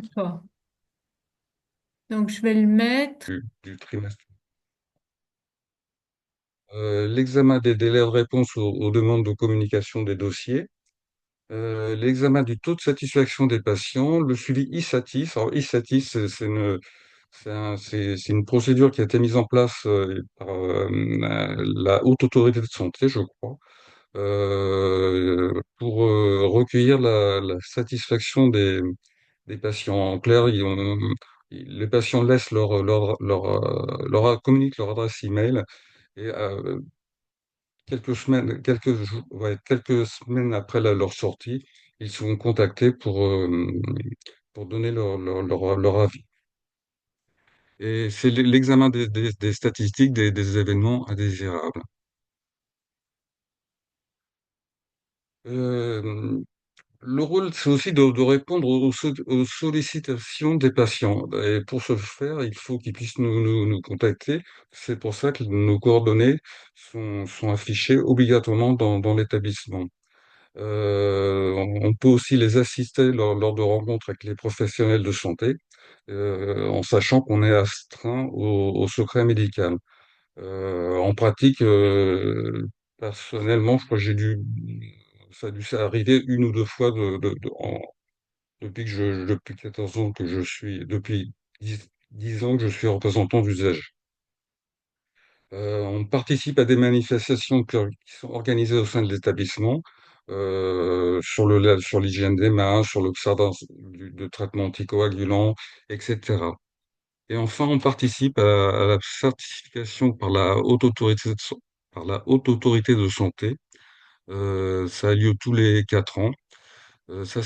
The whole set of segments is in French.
D'accord. Donc, je vais le mettre. du trimestre. L'examen des délais de réponse aux demandes de communication des dossiers, l'examen du taux de satisfaction des patients, le suivi ISATIS. Alors, ISATIS, c'est une procédure qui a été mise en place par la Haute Autorité de Santé, je crois, pour recueillir la satisfaction des patients. En clair, les patients laissent communiquent leur adresse email et quelques semaines après leur sortie, ils sont contactés pour donner leur avis. Et c'est l'examen des statistiques des événements indésirables. Euh, Le rôle, c'est aussi de répondre aux sollicitations des patients. Et pour ce faire, il faut qu'ils puissent nous contacter. C'est pour ça que nos coordonnées sont affichées obligatoirement dans l'établissement. On peut aussi les assister lors de rencontres avec les professionnels de santé, en sachant qu'on est astreint au secret médical. En pratique, personnellement, je crois que ça a dû s'arriver une ou deux fois depuis 14 ans que je suis, depuis 10 ans que je suis représentant d'usage. On participe à des manifestations qui sont organisées au sein de l'établissement, sur l'hygiène des mains, sur l'observance de traitements anticoagulants, etc. Et enfin, on participe à la certification par la Haute Autorité de Santé. Ça a lieu tous les 4 ans. Ça,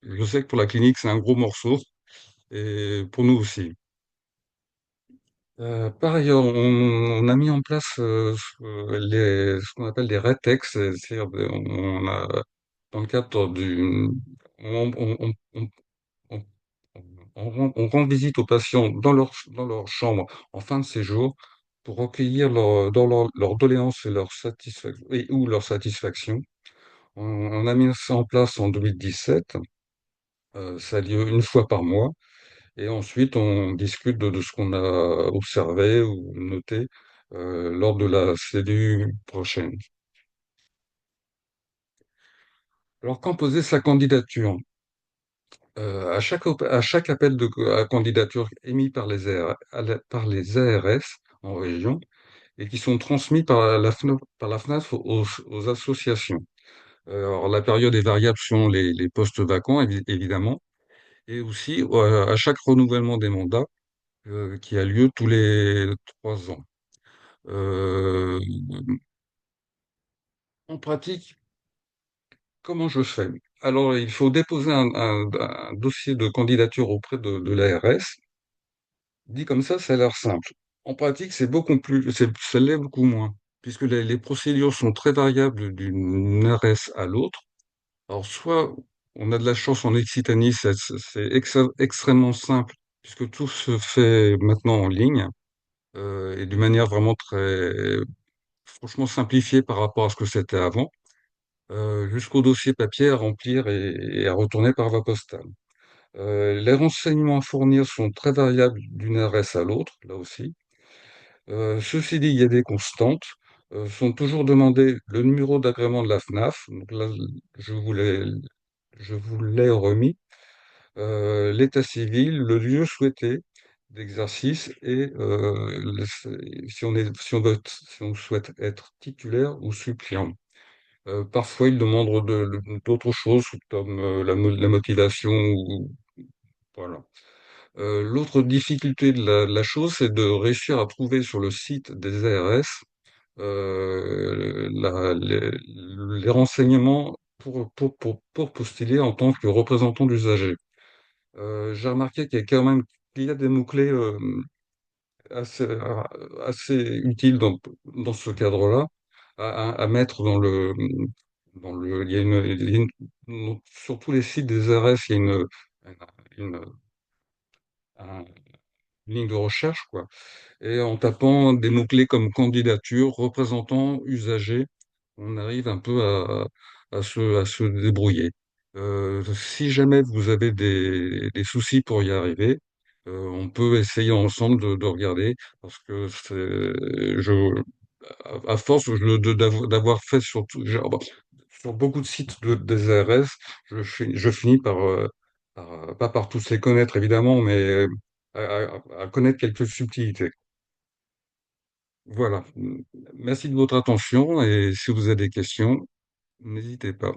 je sais que pour la clinique, c'est un gros morceau, et pour nous aussi. Par ailleurs, on a mis en place ce qu'on appelle des RETEX, c'est-à-dire dans le cadre on, on, on, on, on- on rend visite aux patients dans leur chambre en fin de séjour pour recueillir leur doléances et ou leur satisfaction. On a mis ça en place en 2017. Ça a lieu une fois par mois. Et ensuite, on discute de ce qu'on a observé ou noté lors de la CDU prochaine. Alors, quand poser sa candidature? À chaque appel à candidature émis par par les ARS en région et qui sont transmis par la FNAF aux associations. Alors, la période est variable selon les postes vacants, évidemment, et aussi à chaque renouvellement des mandats qui a lieu tous les 3 ans. Euh, En pratique, comment je fais? Alors, il faut déposer un dossier de candidature auprès de l'ARS. Dit comme ça a l'air simple. En pratique, ça l'est beaucoup moins, puisque les procédures sont très variables d'une ARS à l'autre. Alors, soit on a de la chance en Occitanie, c'est extrêmement simple, puisque tout se fait maintenant en ligne, et d'une manière vraiment très, franchement simplifiée par rapport à ce que c'était avant. Jusqu'au dossier papier à remplir et à retourner par voie postale. Les renseignements à fournir sont très variables d'une adresse à l'autre, là aussi. Ceci dit, il y a des constantes. Sont toujours demandés le numéro d'agrément de la FNAF, donc là, je vous l'ai, je vous l'ai remis, l'état civil, le lieu souhaité d'exercice et si on souhaite être titulaire ou suppléant. Parfois, ils demandent d'autres choses comme la motivation ou voilà. L'autre difficulté de la chose, c'est de réussir à trouver sur le site des ARS les renseignements pour postuler en tant que représentant d'usagers. J'ai remarqué qu'il y a des mots-clés assez, assez utiles dans ce cadre-là à mettre sur tous les sites des ARS, il y a une, un- une ligne de recherche, quoi. Et en tapant des mots-clés comme candidature, représentant, usager, on arrive un peu à se débrouiller. Si jamais vous avez des soucis pour y arriver, on peut essayer ensemble de regarder parce que à force d'avoir fait sur beaucoup de sites des ARS, je finis pas par tous les connaître évidemment, mais à connaître quelques subtilités. Voilà. Merci de votre attention et si vous avez des questions, n'hésitez pas.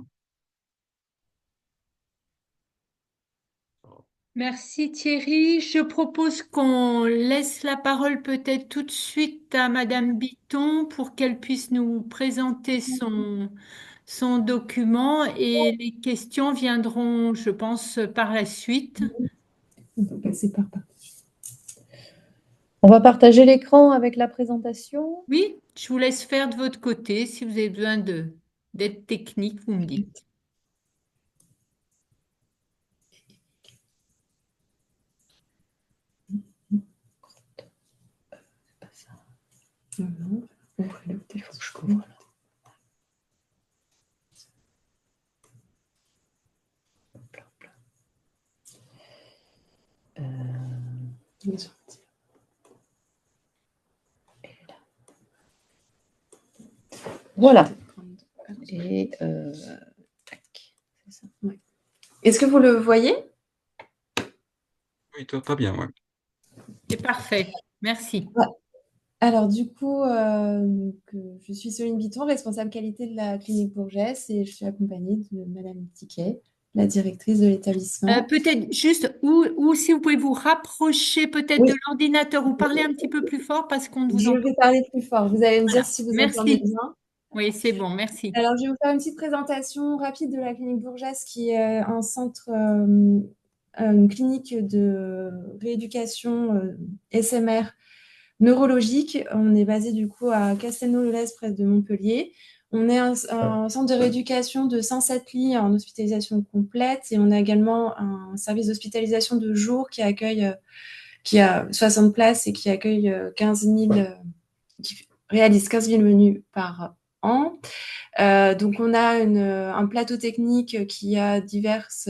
Merci Thierry. Je propose qu'on laisse la parole peut-être tout de suite à Madame Bitton pour qu'elle puisse nous présenter son document et les questions viendront, je pense, par la suite. On peut passer par là. On va partager l'écran avec la présentation. Oui, je vous laisse faire de votre côté. Si vous avez besoin d'aide technique, vous me dites. Pas ça. Non. Ouvrez-le, il faut que je couvre. Hop là, hop là. Ils sont petits. Elle est là. Voilà. Et tac. C'est ça. Ouais. Est-ce que vous le voyez? Oui, très bien, ouais. C'est parfait. Merci. Ouais. Alors, du coup, je suis Céline Bitton, responsable qualité de la clinique Bourgès, et je suis accompagnée de Madame Tiquet, la directrice de l'établissement. Peut-être juste, ou si vous pouvez vous rapprocher peut-être de Oui, l'ordinateur ou parler un petit peu plus fort parce qu'on ne vous je entend vais parler plus fort. Vous allez me dire pas. si vous entendez Merci. bien. Oui, c'est bon, merci. Alors, je vais vous faire une petite présentation rapide de la clinique Bourgès, qui est un centre, une clinique de rééducation SMR neurologique. On est basé du coup à Castelnau-le-Lez, près de Montpellier. On est un centre de rééducation de 107 lits en hospitalisation complète et on a également un service d'hospitalisation de jour qui a 60 places et qui accueille 15 000, qui réalise 15 000 menus par an. Donc on a un plateau technique qui a diverses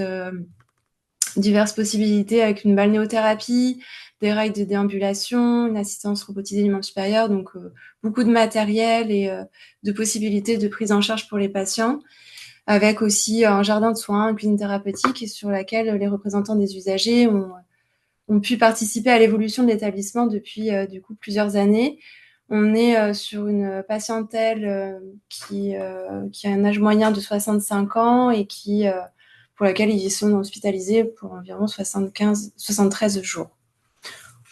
possibilités avec une balnéothérapie, des rails de déambulation, une assistance robotisée du membre supérieur, donc beaucoup de matériel et de possibilités de prise en charge pour les patients, avec aussi un jardin de soins, une cuisine thérapeutique sur laquelle les représentants des usagers ont pu participer à l'évolution de l'établissement depuis du coup plusieurs années. On est sur une patientèle qui a un âge moyen de 65 ans et pour laquelle ils sont hospitalisés pour environ 73 jours.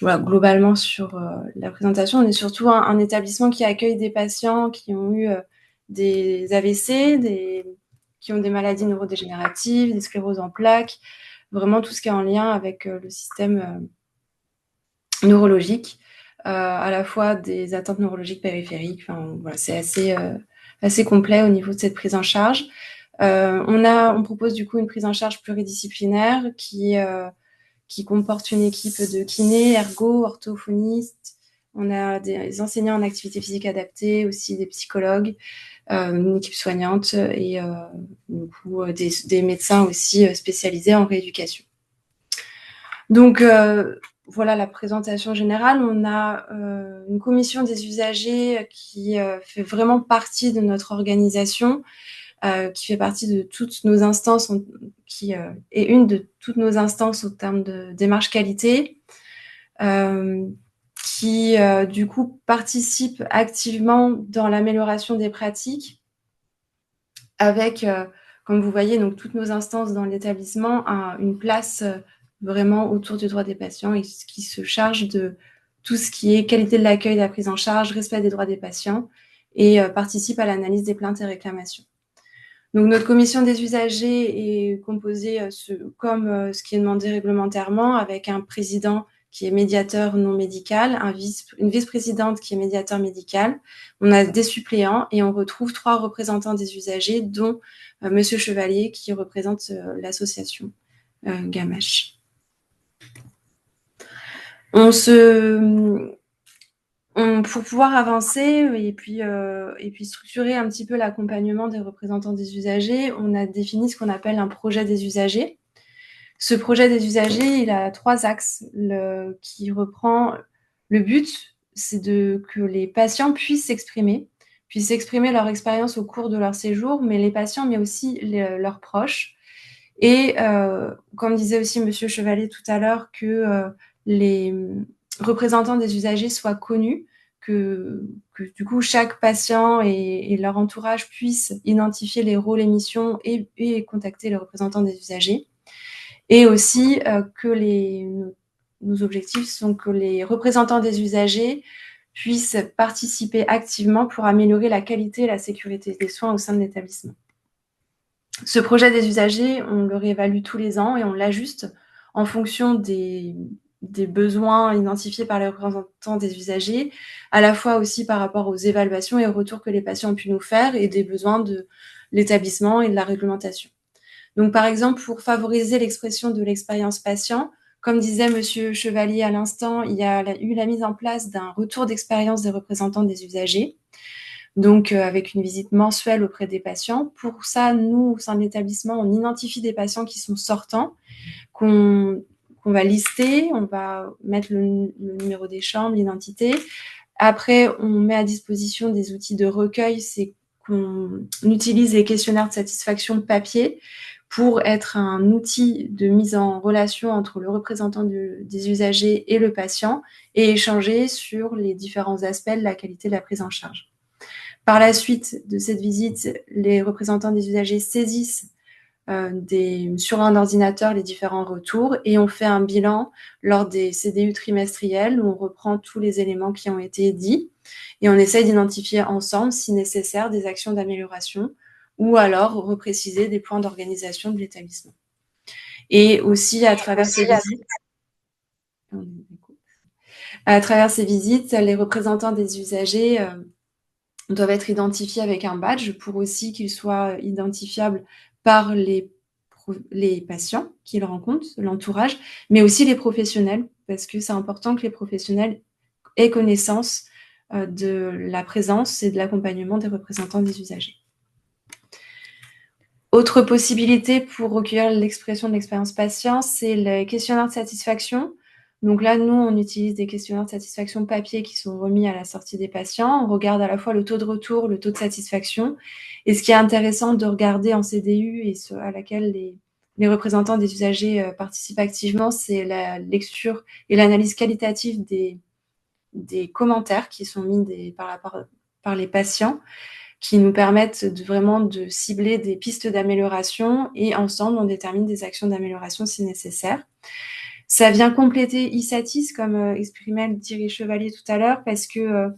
Voilà, globalement sur la présentation, on est surtout un établissement qui accueille des patients qui ont eu des AVC, qui ont des maladies neurodégénératives, des scléroses en plaques, vraiment tout ce qui est en lien avec le système neurologique, à la fois des atteintes neurologiques périphériques. Enfin, voilà, c'est assez complet au niveau de cette prise en charge. On propose du coup une prise en charge pluridisciplinaire qui comporte une équipe de kinés, ergo, orthophonistes. On a des enseignants en activité physique adaptée, aussi des psychologues, une équipe soignante et du coup, des médecins aussi spécialisés en rééducation. Donc, voilà la présentation générale. On a une commission des usagers qui fait vraiment partie de notre organisation, qui fait partie de toutes nos instances, qui est une de toutes nos instances au terme de démarche qualité, qui du coup participe activement dans l'amélioration des pratiques avec, comme vous voyez, donc toutes nos instances dans l'établissement, une place vraiment autour du droit des patients et qui se charge de tout ce qui est qualité de l'accueil, de la prise en charge, respect des droits des patients et participe à l'analyse des plaintes et réclamations. Donc notre commission des usagers est composée comme ce qui est demandé réglementairement, avec un président qui est médiateur non médical, une vice-présidente qui est médiateur médical. On a des suppléants et on retrouve 3 représentants des usagers, dont Monsieur Chevalier qui représente l'association Gamache. Pour pouvoir avancer et puis structurer un petit peu l'accompagnement des représentants des usagers, on a défini ce qu'on appelle un projet des usagers. Ce projet des usagers, il a 3 axes qui reprend le but, c'est que les patients puissent exprimer leur expérience au cours de leur séjour, mais les patients, mais aussi leurs proches. Et comme disait aussi Monsieur Chevalier tout à l'heure, que les représentants des usagers soient connus, que du coup chaque patient et leur entourage puissent identifier les rôles et missions et contacter les représentants des usagers. Et aussi nos objectifs sont que les représentants des usagers puissent participer activement pour améliorer la qualité et la sécurité des soins au sein de l'établissement. Ce projet des usagers, on le réévalue tous les ans et on l'ajuste en fonction des besoins identifiés par les représentants des usagers, à la fois aussi par rapport aux évaluations et aux retours que les patients ont pu nous faire et des besoins de l'établissement et de la réglementation. Donc, par exemple, pour favoriser l'expression de l'expérience patient, comme disait Monsieur Chevalier à l'instant, il y a eu la mise en place d'un retour d'expérience des représentants des usagers, donc avec une visite mensuelle auprès des patients. Pour ça, nous, au sein de l'établissement, on identifie des patients qui sont sortants, qu'on va lister, on va mettre le numéro des chambres, l'identité. Après, on met à disposition des outils de recueil, c'est qu'on utilise les questionnaires de satisfaction de papier pour être un outil de mise en relation entre le représentant des usagers et le patient et échanger sur les différents aspects de la qualité de la prise en charge. Par la suite de cette visite, les représentants des usagers saisissent sur un ordinateur les différents retours et on fait un bilan lors des CDU trimestriels où on reprend tous les éléments qui ont été dits et on essaye d'identifier ensemble, si nécessaire, des actions d'amélioration ou alors repréciser des points d'organisation de l'établissement. Et aussi, à travers ces visites, les représentants des usagers doivent être identifiés avec un badge pour aussi qu'ils soient identifiables par les patients qu'ils rencontrent, l'entourage, mais aussi les professionnels, parce que c'est important que les professionnels aient connaissance de la présence et de l'accompagnement des représentants des usagers. Autre possibilité pour recueillir l'expression de l'expérience patient, c'est le questionnaire de satisfaction. Donc là, nous, on utilise des questionnaires de satisfaction papier qui sont remis à la sortie des patients. On regarde à la fois le taux de retour, le taux de satisfaction. Et ce qui est intéressant de regarder en CDU et à laquelle les représentants des usagers participent activement, c'est la lecture et l'analyse qualitative des commentaires qui sont mis par les patients, qui nous permettent vraiment de cibler des pistes d'amélioration et ensemble, on détermine des actions d'amélioration si nécessaire. Ça vient compléter ISATIS, comme exprimait Thierry Chevalier tout à l'heure, parce que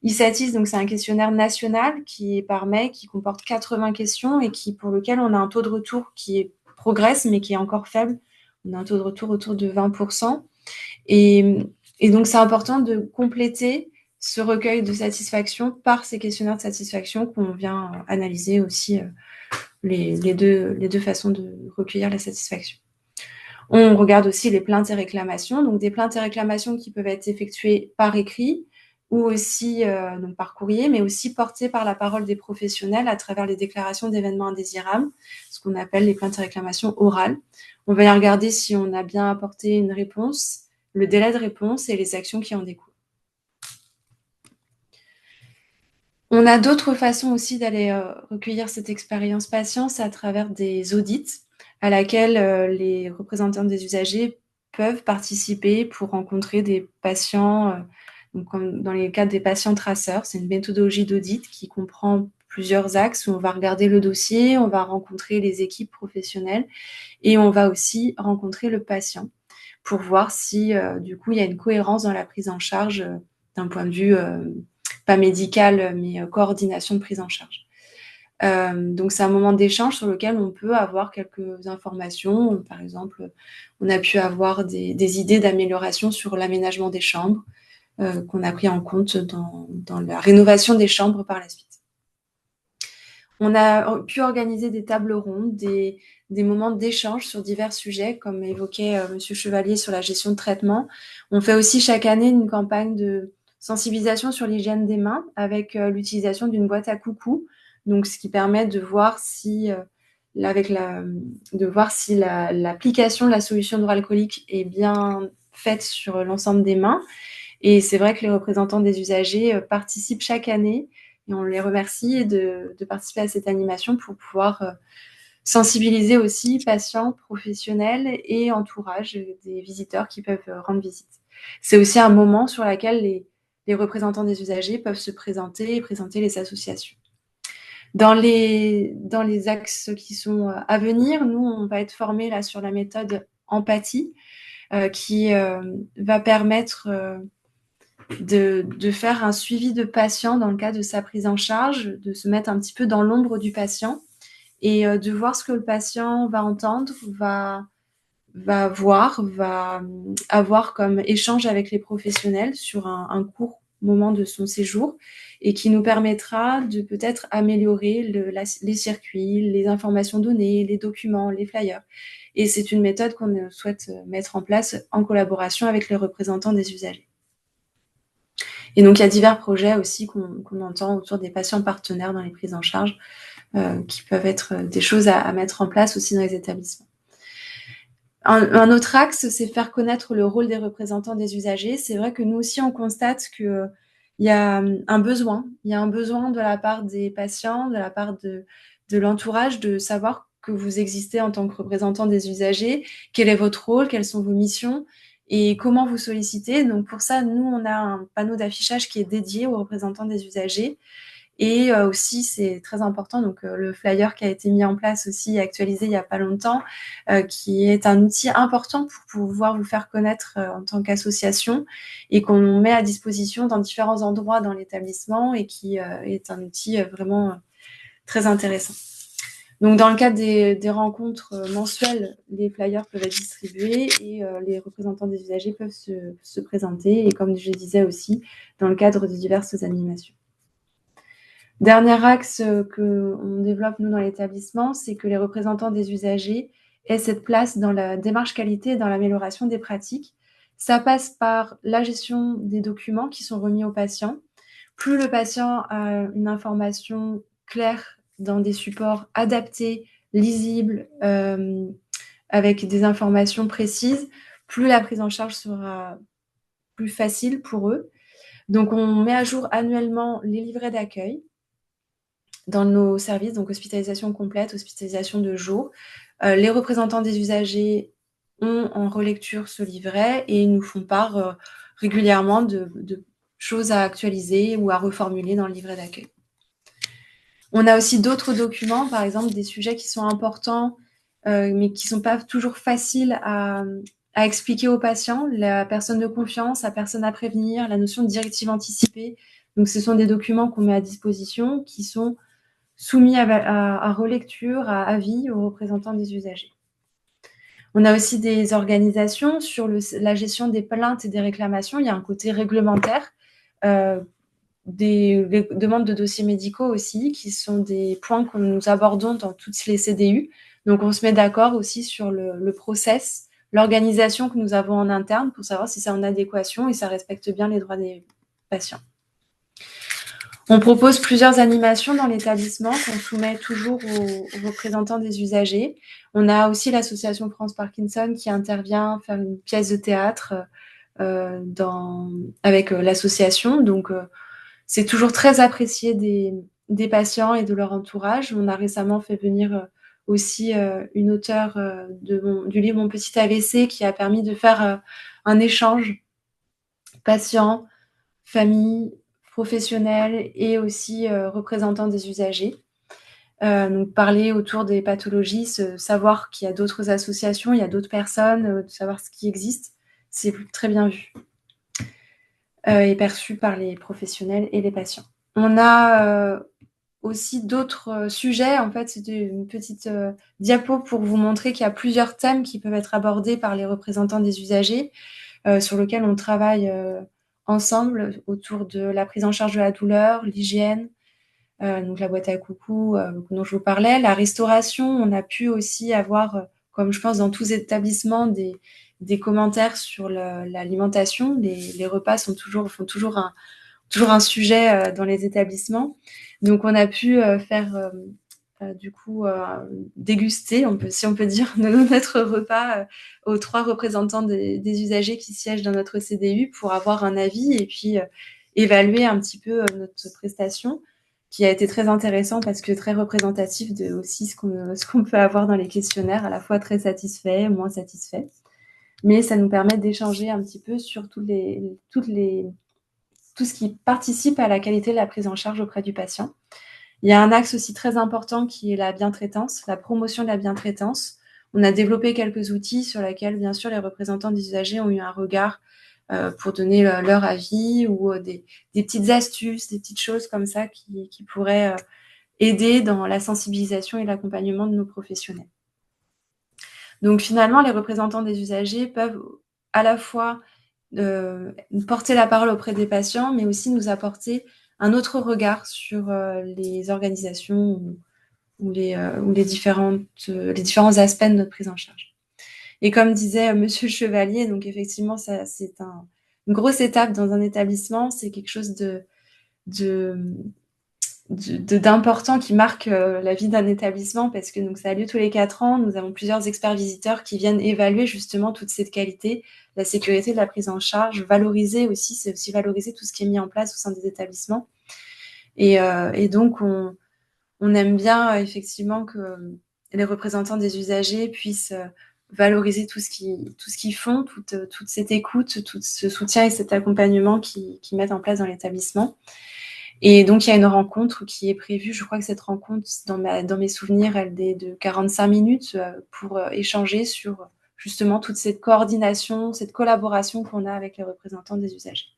ISATIS, donc c'est un questionnaire national qui est par mai, qui comporte 80 questions et pour lequel on a un taux de retour qui progresse, mais qui est encore faible. On a un taux de retour autour de 20%. Et donc, c'est important de compléter ce recueil de satisfaction par ces questionnaires de satisfaction qu'on vient analyser aussi les deux façons de recueillir la satisfaction. On regarde aussi les plaintes et réclamations, donc des plaintes et réclamations qui peuvent être effectuées par écrit ou aussi donc par courrier, mais aussi portées par la parole des professionnels à travers les déclarations d'événements indésirables, ce qu'on appelle les plaintes et réclamations orales. On va y regarder si on a bien apporté une réponse, le délai de réponse et les actions qui en découlent. On a d'autres façons aussi d'aller recueillir cette expérience patient, c'est à travers des audits à laquelle les représentants des usagers peuvent participer pour rencontrer des patients, donc comme dans les cas des patients traceurs. C'est une méthodologie d'audit qui comprend plusieurs axes où on va regarder le dossier, on va rencontrer les équipes professionnelles et on va aussi rencontrer le patient pour voir si du coup il y a une cohérence dans la prise en charge d'un point de vue pas médical mais coordination de prise en charge. Donc c'est un moment d'échange sur lequel on peut avoir quelques informations. Par exemple, on a pu avoir des idées d'amélioration sur l'aménagement des chambres qu'on a pris en compte dans la rénovation des chambres par la suite. On a pu organiser des tables rondes, des moments d'échange sur divers sujets, comme évoquait Monsieur Chevalier sur la gestion de traitement. On fait aussi chaque année une campagne de sensibilisation sur l'hygiène des mains avec l'utilisation d'une boîte à coucou, donc ce qui permet de voir si l'application de la solution hydroalcoolique est bien faite sur l'ensemble des mains. Et c'est vrai que les représentants des usagers participent chaque année et on les remercie de participer à cette animation pour pouvoir sensibiliser aussi patients, professionnels et entourage des visiteurs qui peuvent rendre visite. C'est aussi un moment sur lequel les représentants des usagers peuvent se présenter et présenter les associations. Dans les axes qui sont à venir, nous, on va être formés là sur la méthode empathie qui va permettre de faire un suivi de patient dans le cadre de sa prise en charge, de se mettre un petit peu dans l'ombre du patient et de voir ce que le patient va entendre, va voir, va avoir comme échange avec les professionnels sur un court moment de son séjour et qui nous permettra de peut-être améliorer les circuits, les informations données, les documents, les flyers. Et c'est une méthode qu'on souhaite mettre en place en collaboration avec les représentants des usagers. Et donc, il y a divers projets aussi qu'on entend autour des patients partenaires dans les prises en charge qui peuvent être des choses à mettre en place aussi dans les établissements. Un autre axe, c'est faire connaître le rôle des représentants des usagers. C'est vrai que nous aussi, on constate qu'il y a un besoin. Il y a un besoin de la part des patients, de la part de l'entourage, de savoir que vous existez en tant que représentant des usagers, quel est votre rôle, quelles sont vos missions et comment vous sollicitez. Donc pour ça, nous, on a un panneau d'affichage qui est dédié aux représentants des usagers. Et aussi, c'est très important, donc le flyer qui a été mis en place aussi, actualisé il n'y a pas longtemps, qui est un outil important pour pouvoir vous faire connaître en tant qu'association et qu'on met à disposition dans différents endroits dans l'établissement et qui est un outil vraiment très intéressant. Donc, dans le cadre des rencontres mensuelles, les flyers peuvent être distribués et les représentants des usagers peuvent se présenter. Et comme je disais aussi, dans le cadre de diverses animations. Dernier axe qu'on développe, nous, dans l'établissement, c'est que les représentants des usagers aient cette place dans la démarche qualité et dans l'amélioration des pratiques. Ça passe par la gestion des documents qui sont remis aux patients. Plus le patient a une information claire dans des supports adaptés, lisibles, avec des informations précises, plus la prise en charge sera plus facile pour eux. Donc, on met à jour annuellement les livrets d'accueil dans nos services, donc hospitalisation complète, hospitalisation de jour. Les représentants des usagers ont en relecture ce livret et nous font part régulièrement de choses à actualiser ou à reformuler dans le livret d'accueil. On a aussi d'autres documents, par exemple des sujets qui sont importants, mais qui ne sont pas toujours faciles à expliquer aux patients. La personne de confiance, la personne à prévenir, la notion de directive anticipée. Donc, ce sont des documents qu'on met à disposition qui sont soumis à relecture, à avis aux représentants des usagers. On a aussi des organisations sur la gestion des plaintes et des réclamations. Il y a un côté réglementaire, des demandes de dossiers médicaux aussi, qui sont des points que nous abordons dans toutes les CDU. Donc, on se met d'accord aussi sur le process, l'organisation que nous avons en interne pour savoir si c'est en adéquation et ça respecte bien les droits des patients. On propose plusieurs animations dans l'établissement qu'on soumet toujours aux représentants des usagers. On a aussi l'association France Parkinson qui intervient faire une pièce de théâtre avec l'association. Donc, c'est toujours très apprécié des patients et de leur entourage. On a récemment fait venir aussi une auteure du livre Mon petit AVC qui a permis de faire un échange patient, famille, professionnels et aussi représentants des usagers. Donc parler autour des pathologies, savoir qu'il y a d'autres associations, il y a d'autres personnes, de savoir ce qui existe, c'est très bien vu et perçu par les professionnels et les patients. On a aussi d'autres sujets. En fait, c'était une petite diapo pour vous montrer qu'il y a plusieurs thèmes qui peuvent être abordés par les représentants des usagers sur lesquels on travaille ensemble autour de la prise en charge de la douleur, l'hygiène, donc la boîte à coucou dont je vous parlais, la restauration. On a pu aussi avoir, comme je pense dans tous les établissements, des commentaires sur l'alimentation. Les repas font toujours toujours un sujet dans les établissements. Donc, on a pu faire du coup déguster, si on peut dire, notre repas aux 3 représentants des usagers qui siègent dans notre CDU pour avoir un avis et puis évaluer un petit peu notre prestation, qui a été très intéressant parce que très représentatif de aussi ce qu'on peut avoir dans les questionnaires, à la fois très satisfait, moins satisfait. Mais ça nous permet d'échanger un petit peu sur tout ce qui participe à la qualité de la prise en charge auprès du patient. Il y a un axe aussi très important qui est la bientraitance, la promotion de la bientraitance. On a développé quelques outils sur lesquels, bien sûr, les représentants des usagers ont eu un regard pour donner leur avis ou des petites astuces, des petites choses comme ça qui pourraient aider dans la sensibilisation et l'accompagnement de nos professionnels. Donc finalement, les représentants des usagers peuvent à la fois porter la parole auprès des patients, mais aussi nous apporter un autre regard sur les organisations ou les différents aspects de notre prise en charge. Et comme disait Monsieur Chevalier, donc effectivement, ça, c'est une grosse étape dans un établissement, c'est quelque chose de, d'important qui marque la vie d'un établissement parce que donc ça a lieu tous les 4 ans. Nous avons plusieurs experts visiteurs qui viennent évaluer justement toute cette qualité, la sécurité de la prise en charge, valoriser aussi, c'est aussi valoriser tout ce qui est mis en place au sein des établissements. Et donc on aime bien effectivement que les représentants des usagers puissent valoriser tout ce qu'ils font, toute cette écoute, tout ce soutien et cet accompagnement qu'ils mettent en place dans l'établissement. Et donc, il y a une rencontre qui est prévue. Je crois que cette rencontre, dans mes souvenirs, elle est de 45 minutes pour échanger sur justement toute cette coordination, cette collaboration qu'on a avec les représentants des usagers.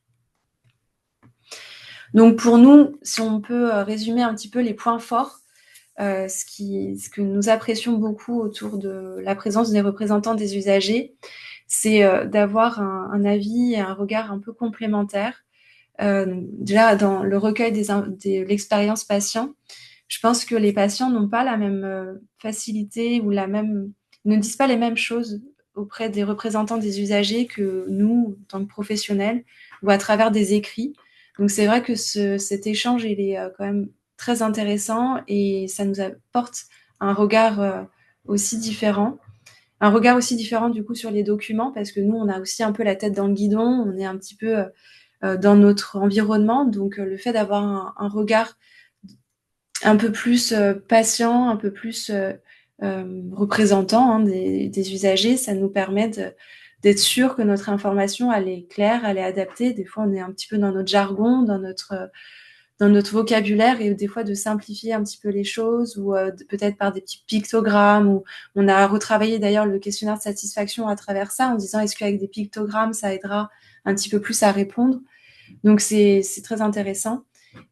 Donc, pour nous, si on peut résumer un petit peu les points forts, ce que nous apprécions beaucoup autour de la présence des représentants des usagers, c'est d'avoir un avis et un regard un peu complémentaire. Déjà, dans le recueil de l'expérience patient, je pense que les patients n'ont pas la même facilité ou ne disent pas les mêmes choses auprès des représentants des usagers que nous, en tant que professionnels, ou à travers des écrits. Donc, c'est vrai que cet échange, il est quand même très intéressant et ça nous apporte un regard aussi différent. Un regard aussi différent, du coup, sur les documents, parce que nous, on a aussi un peu la tête dans le guidon, on est un petit peu dans notre environnement. Donc, le fait d'avoir un regard un peu plus patient, un peu plus représentant des usagers, ça nous permet d'être sûr que notre information, elle est claire, elle est adaptée. Des fois, on est un petit peu dans notre jargon, dans notre vocabulaire et des fois de simplifier un petit peu les choses ou peut-être par des petits pictogrammes. Ou on a retravaillé d'ailleurs le questionnaire de satisfaction à travers ça en disant est-ce qu'avec des pictogrammes, ça aidera un petit peu plus à répondre. Donc, c'est très intéressant.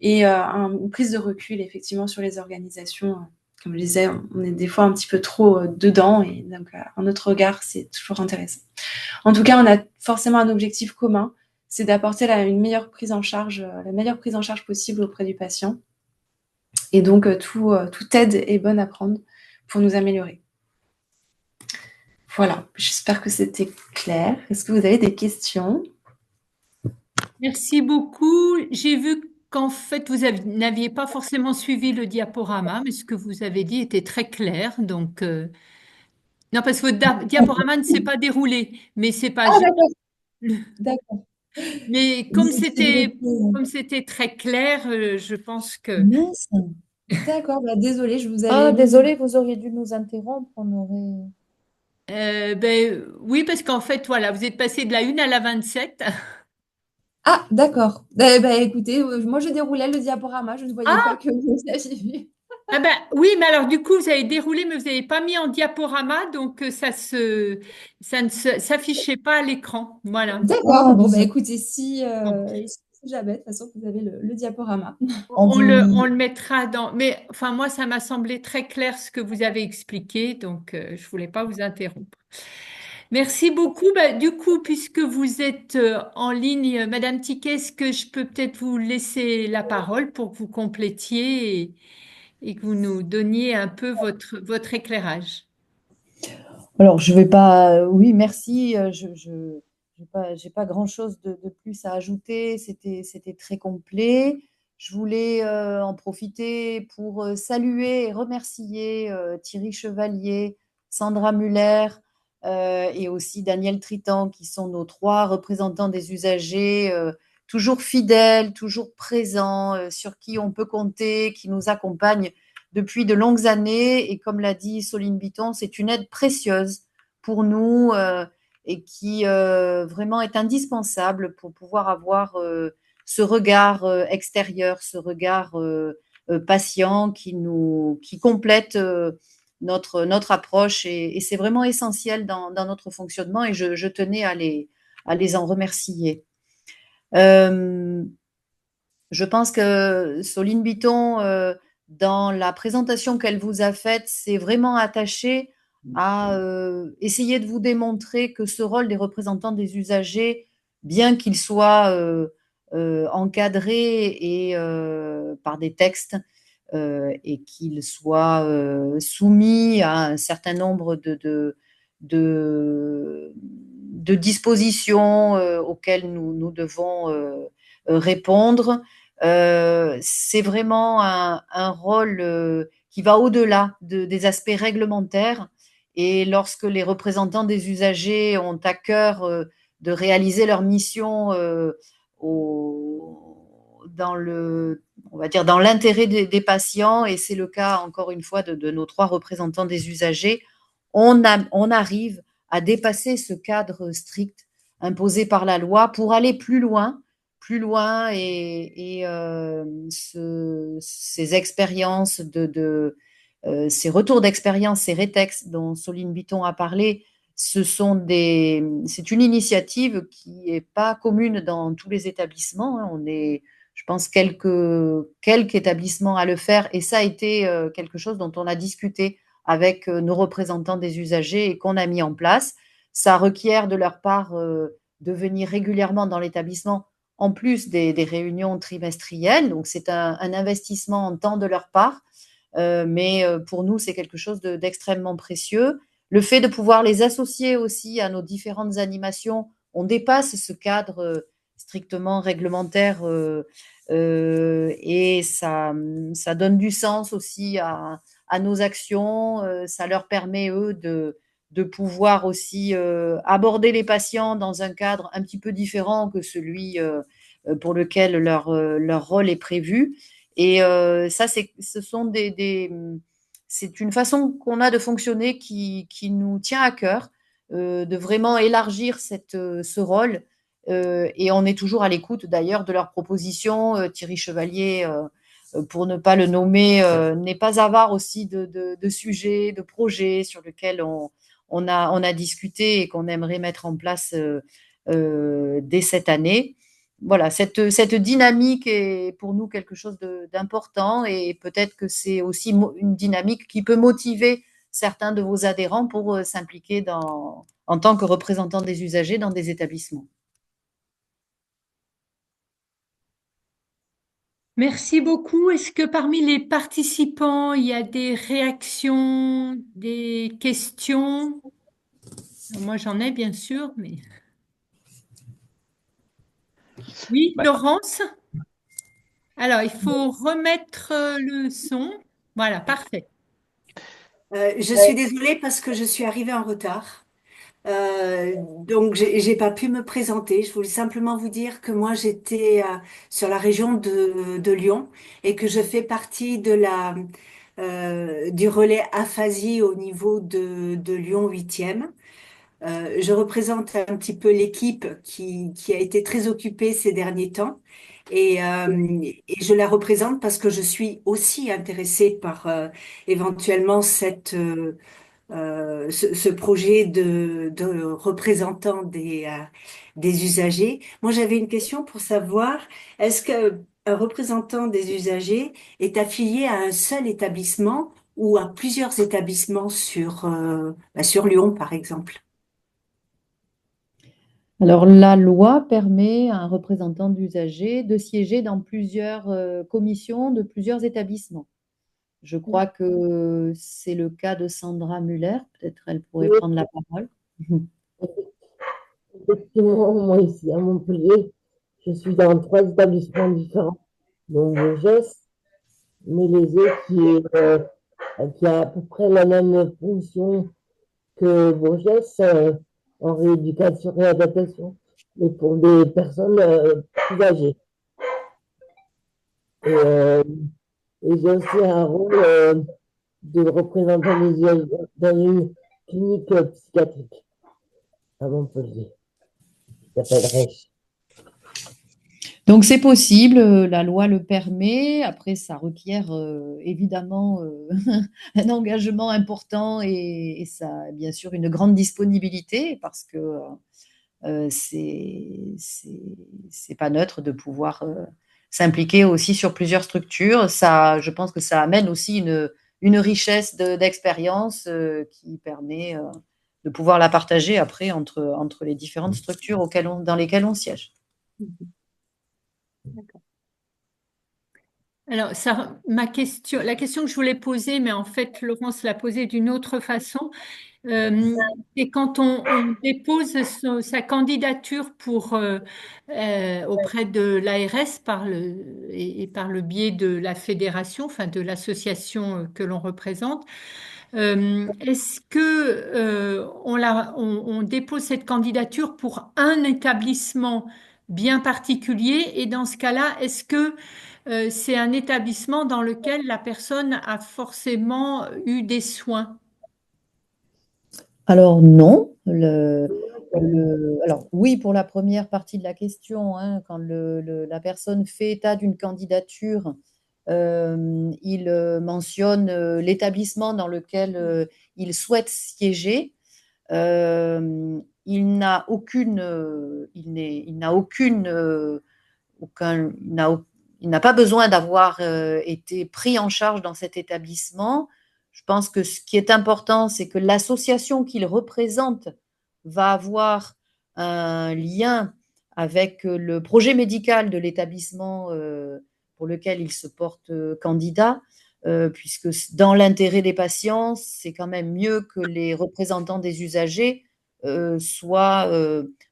Et une prise de recul, effectivement, sur les organisations. Comme je disais, on est des fois un petit peu trop dedans. Et donc, un autre regard, c'est toujours intéressant. En tout cas, on a forcément un objectif commun, c'est d'apporter une meilleure prise en charge, la meilleure prise en charge possible auprès du patient. Et donc, toute aide est bonne à prendre pour nous améliorer. Voilà, j'espère que c'était clair. Est-ce que vous avez des questions? Merci beaucoup. J'ai vu qu'en fait, n'aviez pas forcément suivi le diaporama, mais ce que vous avez dit était très clair. Donc, non, parce que votre diaporama ne s'est pas déroulé, mais c'est pas Ah, gênant. d'accord, d'accord. Mais comme c'était très clair, je pense que Mince. D'accord, bah, désolée, je vous Ah, avais mis. désolé, vous auriez dû nous interrompre. On aurait. oui, parce qu'en fait, voilà, vous êtes passé de la 1 à la 27. Ah, d'accord. Écoutez, moi je déroulais le diaporama, je ne voyais pas Ah, que vous aviez vu. ah ben oui, mais alors du coup, vous avez déroulé, mais vous n'avez pas mis en diaporama, donc ça ne s'affichait pas à l'écran. Voilà. D'accord, Ah, bon, désolé. écoutez, Bon. si jamais, de toute façon, vous avez le diaporama. On On vous. le mettra dans. Mais enfin, moi, ça m'a semblé très clair ce que vous avez expliqué, donc je voulais pas vous interrompre. Merci beaucoup. Bah, du coup, puisque vous êtes en ligne, Madame Tiquet, est-ce que je peux peut-être vous laisser la parole pour que vous complétiez et que vous nous donniez un peu votre éclairage? Alors, je vais pas. Oui, merci. j'ai pas grand-chose de plus à ajouter. C'était très complet. Je voulais en profiter pour saluer et remercier Thierry Chevalier, Sandra Muller et aussi Daniel Tritan, qui sont nos trois représentants des usagers, toujours fidèles, toujours présents, sur qui on peut compter, qui nous accompagnent depuis de longues années. Et comme l'a dit Soline Biton, c'est une aide précieuse pour nous et qui vraiment est indispensable pour pouvoir avoir ce regard extérieur, ce regard patient qui complète notre approche et c'est vraiment essentiel dans notre fonctionnement et je tenais à les en remercier. Je pense que Soline Biton, dans la présentation qu'elle vous a faite, s'est vraiment attachée à essayer de vous démontrer que ce rôle des représentants des usagers, bien qu'il soit encadré et par des textes et qu'il soit soumis à un certain nombre de dispositions auxquelles nous devons répondre. C'est vraiment un rôle qui va au-delà des aspects réglementaires. Et lorsque les représentants des usagers ont à cœur de réaliser leur mission dans le, on va dire, dans l'intérêt des patients, et c'est le cas encore une fois de nos trois représentants des usagers, on arrive à dépasser ce cadre strict imposé par la loi pour aller plus loin et ces expériences ces retours d'expérience, ces rétextes dont Soline Biton a parlé, c'est une initiative qui n'est pas commune dans tous les établissements. On est, je pense, quelques établissements à le faire et ça a été quelque chose dont on a discuté avec nos représentants des usagers et qu'on a mis en place. Ça requiert de leur part de venir régulièrement dans l'établissement en plus des réunions trimestrielles. Donc, c'est un investissement en temps de leur part. Mais pour nous, c'est quelque chose d'extrêmement précieux. Le fait de pouvoir les associer aussi à nos différentes animations, on dépasse ce cadre strictement réglementaire et ça donne du sens aussi à nos actions. Ça leur permet, eux, de pouvoir aussi aborder les patients dans un cadre un petit peu différent que celui pour lequel leur rôle est prévu. Et ça, c'est une façon qu'on a de fonctionner qui nous tient à cœur, de vraiment élargir ce rôle. Et on est toujours à l'écoute d'ailleurs de leurs propositions. Thierry Chevalier, pour ne pas le nommer, n'est pas avare aussi de sujets, de projets sur lesquels on a discuté et qu'on aimerait mettre en place dès cette année. Voilà, cette dynamique est pour nous quelque chose d'important et peut-être que c'est aussi une dynamique qui peut motiver certains de vos adhérents pour s'impliquer en tant que représentants des usagers dans des établissements. Merci beaucoup. Est-ce que parmi les participants, il y a des réactions, des questions? Moi, j'en ai bien sûr, mais oui, Bah, Laurence. Alors, il faut remettre le son. Voilà, parfait. Je suis désolée parce que je suis arrivée en retard. Donc, j'ai pas pu me présenter. Je voulais simplement vous dire que moi, j'étais sur la région de Lyon et que je fais partie du relais aphasie au niveau de Lyon 8e. Je représente un petit peu l'équipe qui a été très occupée ces derniers temps et je la représente parce que je suis aussi intéressée par éventuellement ce projet de représentant des usagers. Moi, j'avais une question pour savoir, est-ce que un représentant des usagers est affilié à un seul établissement ou à plusieurs établissements sur Lyon, par exemple? Alors, la loi permet à un représentant d'usager de siéger dans plusieurs commissions de plusieurs établissements. Je crois que c'est le cas de Sandra Muller. Peut-être elle pourrait prendre la parole. effectivement, moi ici à Montpellier, je suis dans trois établissements différents, donc Bourges, Mélésée qui a à peu près la même fonction que Bourges en rééducation, réadaptation, mais pour des personnes plus âgées. Et, euh, et j'ai aussi un rôle de représentant des yeux dans une clinique psychiatrique à Montpellier, qui s'appelle Reich. Donc c'est possible, la loi le permet. Après, ça requiert évidemment un engagement important et ça, bien sûr, une grande disponibilité parce que c'est pas neutre de pouvoir s'impliquer aussi sur plusieurs structures. Ça, je pense que ça amène aussi une richesse d'expérience qui permet de pouvoir la partager après entre les différentes structures dans lesquelles on siège. Alors, ça, la question que je voulais poser, mais en fait, Laurence l'a posée d'une autre façon, c'est quand on dépose sa candidature auprès de l'ARS et par le biais de la fédération, enfin de l'association que l'on représente. Est-ce que on dépose cette candidature pour un établissement bien particulier? Et dans ce cas-là, est-ce que c'est un établissement dans lequel la personne a forcément eu des soins? Alors non. Alors oui, pour la première partie de la question, hein, quand la personne fait état d'une candidature, il mentionne l'établissement dans lequel il souhaite siéger. Il n'a aucune, il n'a aucune, aucun, il n'a pas besoin d'avoir été pris en charge dans cet établissement. Je pense que ce qui est important, c'est que l'association qu'il représente va avoir un lien avec le projet médical de l'établissement pour lequel il se porte candidat, puisque dans l'intérêt des patients, c'est quand même mieux que les représentants des usagers soient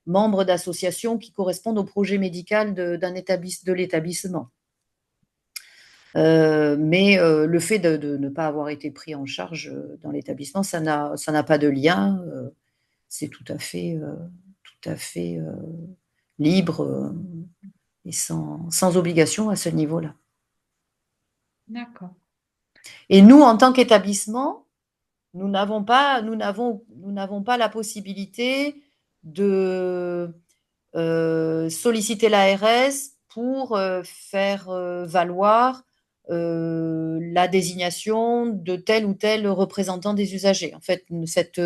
membres d'associations qui correspondent au projet médical de l'établissement. Mais le fait de ne pas avoir été pris en charge dans l'établissement, ça n'a pas de lien. C'est tout à fait libre et sans obligation à ce niveau-là. D'accord. Et nous, en tant qu'établissement, nous n'avons pas la possibilité de solliciter l'ARS pour faire valoir la désignation de tel ou tel représentant des usagers. En fait, cette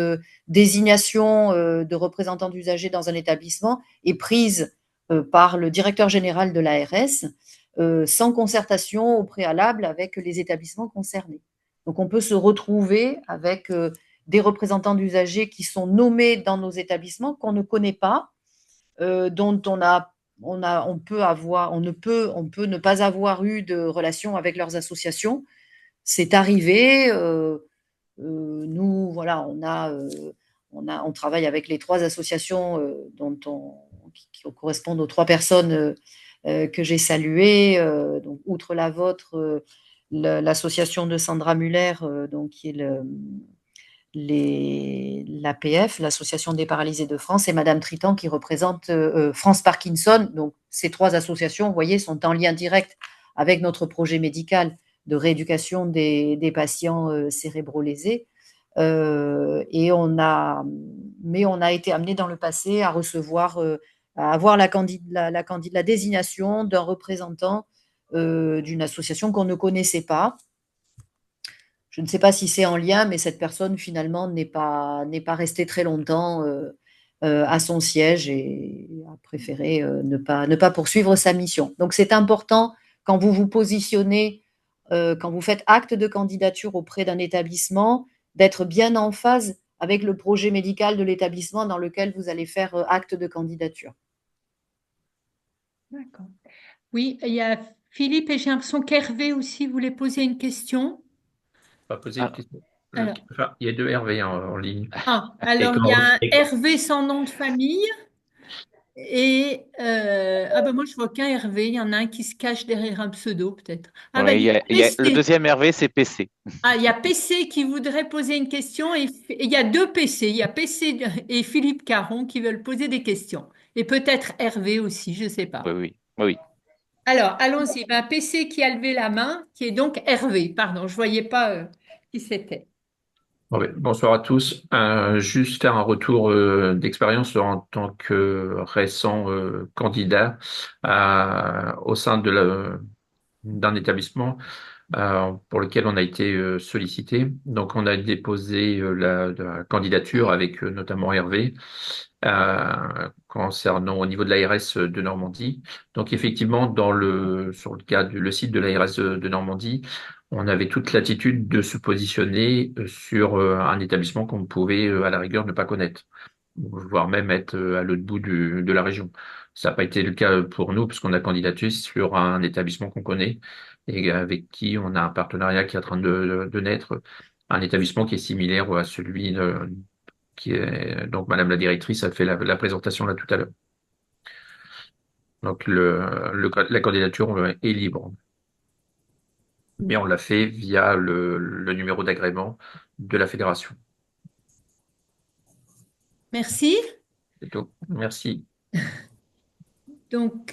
désignation de représentant d'usagers dans un établissement est prise par le directeur général de l'ARS sans concertation au préalable avec les établissements concernés. Donc, on peut se retrouver avec des représentants d'usagers qui sont nommés dans nos établissements qu'on ne connaît pas, dont on peut ne pas avoir eu de relation avec leurs associations. C'est arrivé. Nous, voilà, on travaille avec les trois associations qui correspondent aux trois personnes que j'ai saluées. Donc, outre la vôtre, l'association de Sandra Muller, donc qui est l'APF, l'Association des paralysés de France, et Madame Tritan qui représente France Parkinson. Donc, ces trois associations, vous voyez, sont en lien direct avec notre projet médical de rééducation des patients cérébro-lésés. Mais on a été amené dans le passé à recevoir, à avoir la désignation d'un représentant d'une association qu'on ne connaissait pas. Je ne sais pas si c'est en lien, mais cette personne finalement n'est pas restée très longtemps à son siège et a préféré ne pas poursuivre sa mission. Donc c'est important quand vous vous positionnez, quand vous faites acte de candidature auprès d'un établissement, d'être bien en phase avec le projet médical de l'établissement dans lequel vous allez faire acte de candidature. D'accord. Oui, il y a Philippe et j'ai l'impression qu'Hervé aussi voulait poser une question. Pas poser une question. Alors. Enfin, il y a deux Hervé en ligne. Alors il y a un Hervé sans nom de famille. Ah ben moi, je vois qu'un Hervé. Il y en a un qui se cache derrière un pseudo, peut-être. Ah ben, Ouais, il y a le PC. deuxième Hervé, c'est PC. Ah, il y a PC qui voudrait poser une question et il y a deux PC. Il y a PC et Philippe Caron qui veulent poser des questions. Et peut-être Hervé aussi, je ne sais Oui, pas. oui, oui, oui. Alors, allons-y. Ben, PC qui a levé la main, qui est donc Hervé. Pardon, je ne voyais pas qui c'était. Bon, ouais, bonsoir à tous. Juste faire un retour d'expérience en tant que récent candidat au sein d'un établissement pour lequel on a été sollicité. Donc, on a déposé la candidature avec notamment Hervé concernant au niveau de l'ARS de Normandie. Donc, effectivement, sur le cas le site de l'ARS de Normandie, on avait toute l'attitude de se positionner sur un établissement qu'on pouvait à la rigueur ne pas connaître, voire même être à l'autre bout de la région. Ça n'a pas été le cas pour nous, parce qu'on a candidaté sur un établissement qu'on connaît et avec qui on a un partenariat qui est en train de naître, un établissement qui est similaire à celui qui est... Donc, Madame la directrice a fait la présentation là tout à l'heure. Donc, la candidature est libre, mais on l'a fait via le numéro d'agrément de la fédération. Merci. C'est tout. Merci. Donc,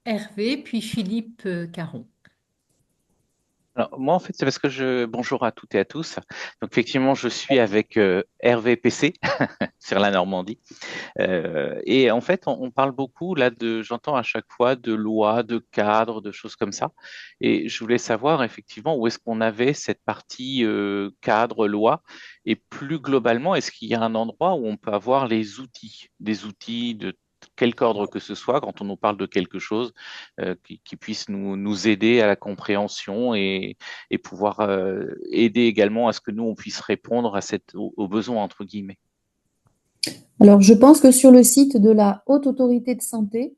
Hervé, puis Philippe Caron. Alors, moi, en fait, c'est parce que bonjour à toutes et à tous. Donc, effectivement, je suis avec Hervé PC sur la Normandie. Et en fait, on parle beaucoup là j'entends à chaque fois de lois, de cadres, de choses comme ça. Et je voulais savoir effectivement où est-ce qu'on avait cette partie cadre, loi, et plus globalement, est-ce qu'il y a un endroit où on peut avoir des outils de quelque ordre que ce soit, quand on nous parle de quelque chose, qui puisse nous aider à la compréhension et pouvoir aider également à ce que nous, on puisse répondre aux besoins, entre guillemets. Alors, je pense que sur le site de la Haute Autorité de Santé,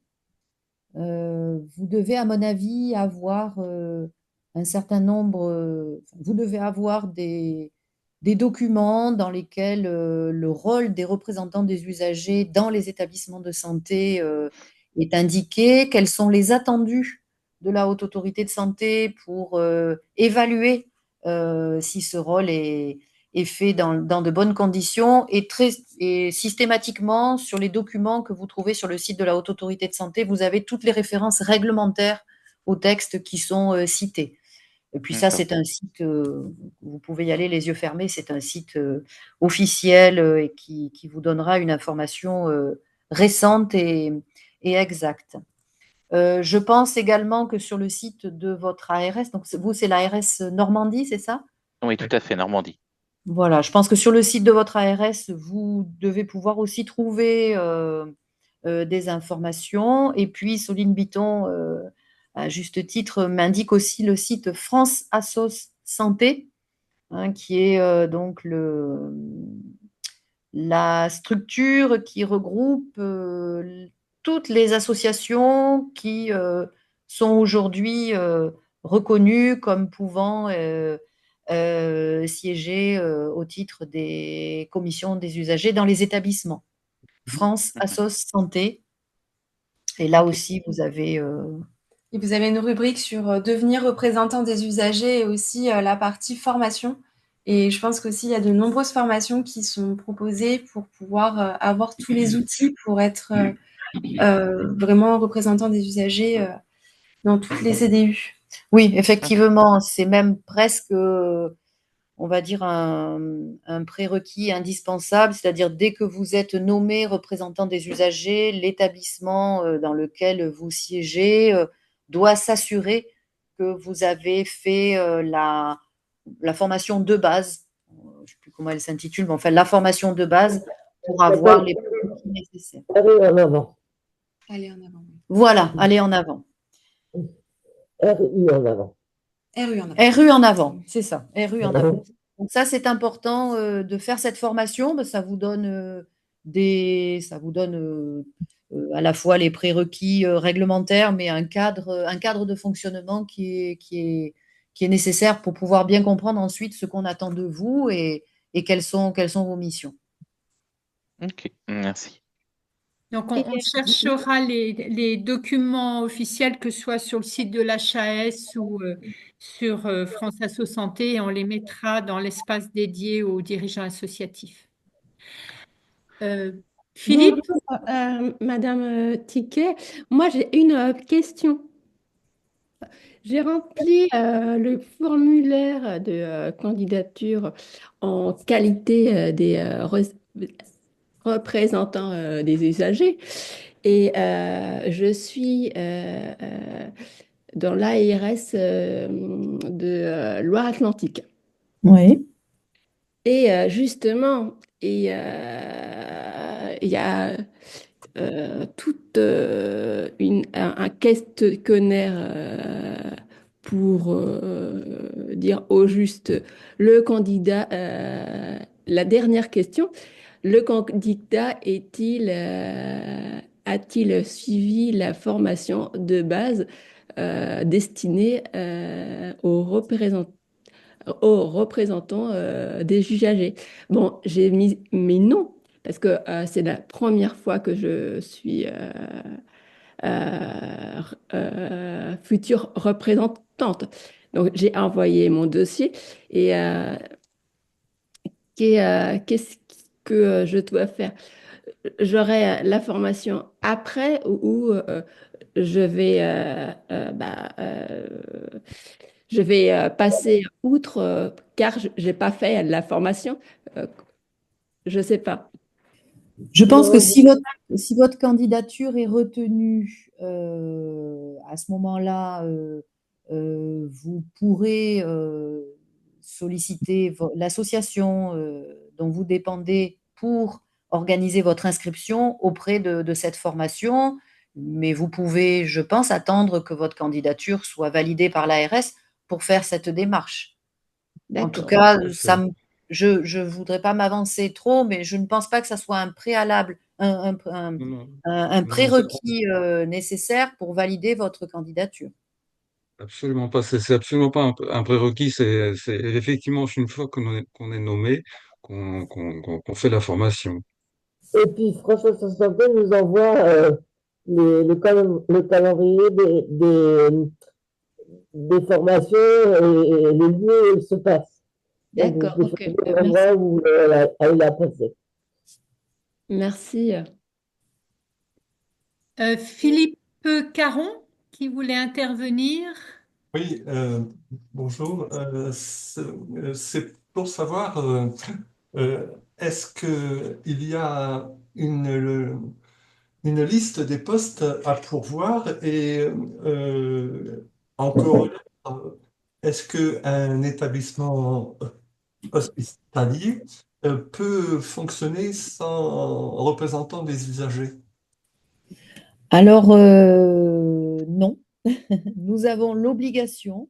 vous devez, à mon avis, avoir un certain nombre, vous devez avoir des documents dans lesquels le rôle des représentants des usagers dans les établissements de santé est indiqué, quels sont les attendus de la Haute Autorité de Santé pour évaluer si ce rôle est fait dans de bonnes conditions et systématiquement sur les documents que vous trouvez sur le site de la Haute Autorité de Santé, vous avez toutes les références réglementaires aux textes qui sont cités. Et puis ça, D'accord. c'est un site, vous pouvez y aller les yeux fermés, c'est un site officiel et qui vous donnera une information récente et exacte. Je pense également que sur le site de votre ARS, donc vous, c'est l'ARS Normandie, c'est ça? Oui, tout à fait, Normandie. Voilà, je pense que sur le site de votre ARS, vous devez pouvoir aussi trouver des informations. Et puis, Soline Biton, à juste titre, m'indique aussi le site France Assos Santé, hein, qui est donc la structure qui regroupe toutes les associations qui sont aujourd'hui reconnues comme pouvant siéger au titre des commissions des usagers dans les établissements. France Mhm. Assos Santé. Et là Ok. aussi, vous avez Et vous avez une rubrique sur devenir représentant des usagers et aussi la partie formation. Et je pense qu'aussi, il y a de nombreuses formations qui sont proposées pour pouvoir avoir tous les outils pour être vraiment représentant des usagers dans toutes les CDU. Oui, effectivement, c'est même presque, on va dire, un prérequis indispensable, c'est-à-dire dès que vous êtes nommé représentant des usagers, l'établissement dans lequel vous siégez doit s'assurer que vous avez fait la formation de base, je ne sais plus comment elle s'intitule, mais enfin la formation de base pour avoir les prérequis nécessaires. Allez en avant. Allez en avant. Voilà, allez en avant. RU en avant. RU en avant. RU en avant, c'est ça, RU en avant. Donc ça, c'est important de faire cette formation, ça vous donne à la fois les prérequis réglementaires, mais un cadre de fonctionnement qui est nécessaire pour pouvoir bien comprendre ensuite ce qu'on attend de vous et quelles sont vos missions. Ok, merci. Donc, Et on cherchera les documents officiels, que ce soit sur le site de l'HAS ou sur France Asso Santé, et on les mettra dans l'espace dédié aux dirigeants associatifs. Euh, Philippe? bonjour, Madame Tiquet. Moi, j'ai une question. J'ai rempli le formulaire de candidature en qualité des représentants des usagers et je suis dans l'ARS de Loire-Atlantique. Oui. Et justement, il y a toute un questionnaire pour dire au juste le candidat, la dernière question, le candidat a-t-il suivi la formation de base destinée aux représentants des usagers? Bon, j'ai mis mes noms parce que c'est la première fois que je suis future représentante. Donc, j'ai envoyé mon dossier et qu'est-ce que je dois faire? J'aurai la formation après ou je vais passer outre car je n'ai pas fait la formation. Euh, je ne sais pas. Je pense que Non, si votre candidature est retenue, à ce moment-là, vous pourrez solliciter l'association dont vous dépendez pour organiser votre inscription auprès de cette formation. Mais vous pouvez, je pense, attendre que votre candidature soit validée par l'ARS pour faire cette démarche. En tout D'accord. cas, Tout à fait. je ne voudrais pas m'avancer trop, mais je ne pense pas que ça soit un préalable, Non, non, un non, non, c'est prérequis nécessaire pour valider votre candidature. absolument pas. C'est absolument pas un prérequis. C'est effectivement une fois qu'on est nommé, qu'on fait la formation. et puis François Santé nous envoie le calendrier des formations et les lieux où elles se passent. Donc vous D'accord, pouvez ok. choisir Merci. l'endroit où elle a passé. Merci. Philippe Caron, qui voulait intervenir. Oui, bonjour. C'est pour savoir, euh, est-ce qu'il y a une liste des postes à pourvoir et en corollaire, est-ce qu'un établissement hospitalier peut fonctionner sans représentant des usagers? Alors, non, nous avons l'obligation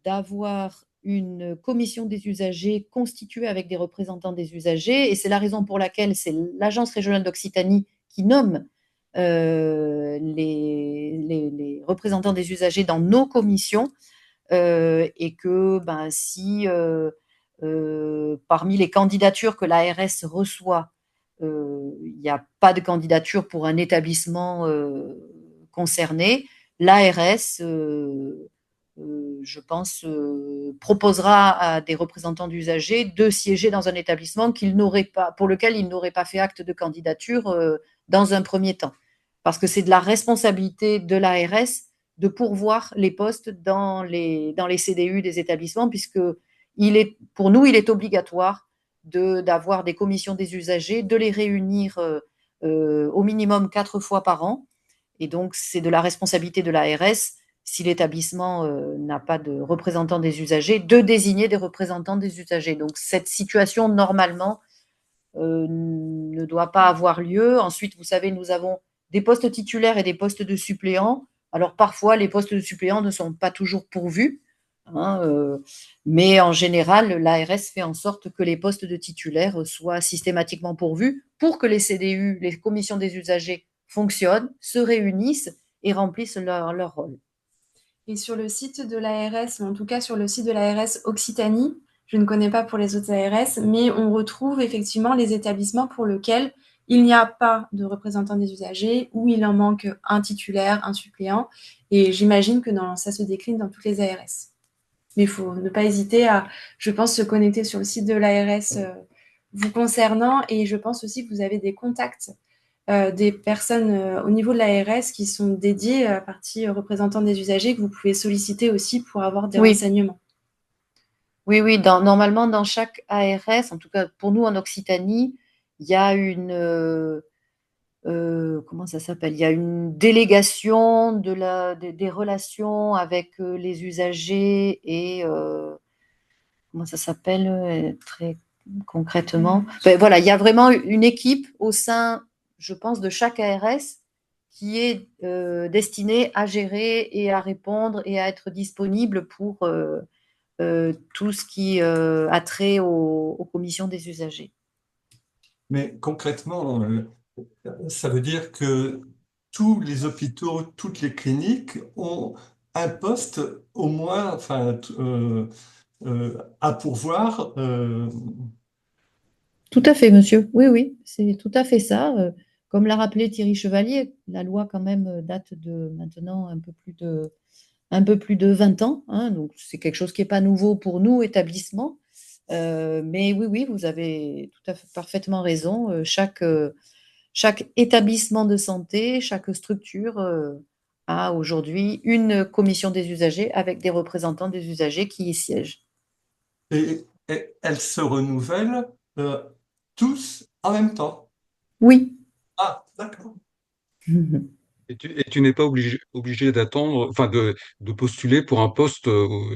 d'avoir une commission des usagers constituée avec des représentants des usagers. Et c'est la raison pour laquelle c'est l'Agence régionale d'Occitanie qui nomme les représentants des usagers dans nos commissions. Et que si parmi les candidatures que l'ARS reçoit, il n'y a pas de candidature pour un établissement concerné, l'ARS je pense, proposera à des représentants d'usagers de siéger dans un établissement pour lequel ils n'auraient pas fait acte de candidature dans un premier temps. Parce que c'est de la responsabilité de l'ARS de pourvoir les postes dans les CDU des établissements, puisque pour nous, il est obligatoire d'avoir des commissions des usagers, de les réunir au minimum 4 fois par an. Et donc, c'est de la responsabilité de l'ARS, si l'établissement n'a pas de représentants des usagers, de désigner des représentants des usagers. Donc, cette situation, normalement, ne doit pas avoir lieu. Ensuite, vous savez, nous avons des postes titulaires et des postes de suppléants. Alors, parfois, les postes de suppléants ne sont pas toujours pourvus, hein, mais en général, l'ARS fait en sorte que les postes de titulaires soient systématiquement pourvus pour que les CDU, les commissions des usagers, fonctionnent, se réunissent et remplissent leur rôle. Et sur le site de l'ARS, ou en tout cas sur le site de l'ARS Occitanie, je ne connais pas pour les autres ARS, mais on retrouve effectivement les établissements pour lesquels il n'y a pas de représentant des usagers ou il en manque un titulaire, un suppléant. Et j'imagine que ça se décline dans toutes les ARS. Mais il faut ne pas hésiter à, je pense, se connecter sur le site de l'ARS vous concernant. Et je pense aussi que vous avez des contacts des personnes au niveau de l'ARS qui sont dédiées à la partie représentants des usagers que vous pouvez solliciter aussi pour avoir des Oui. renseignements. Oui, normalement, dans chaque ARS, en tout cas pour nous en Occitanie, il y a comment ça s'appelle? Il y a une délégation des relations avec les usagers et comment ça s'appelle très concrètement? Ben, voilà, il y a vraiment une équipe au sein, je pense, de chaque ARS qui est destinée à gérer et à répondre et à être disponible pour tout ce qui a trait aux commissions des usagers. Mais concrètement, ça veut dire que tous les hôpitaux, toutes les cliniques ont un poste au moins, enfin, à pourvoir. Tout à fait, monsieur. Oui, oui, c'est tout à fait ça. Comme l'a rappelé Thierry Chevalier, la loi quand même date de maintenant un peu plus de 20 ans, hein, donc c'est quelque chose qui n'est pas nouveau pour nous, établissements. Mais oui, oui, vous avez tout à fait parfaitement raison. Chaque établissement de santé, chaque structure a aujourd'hui une commission des usagers avec des représentants des usagers qui y siègent. Et elles se renouvellent tous en même temps. Oui. Ah, d'accord. Et tu n'es pas obligé d'attendre, enfin de postuler pour un poste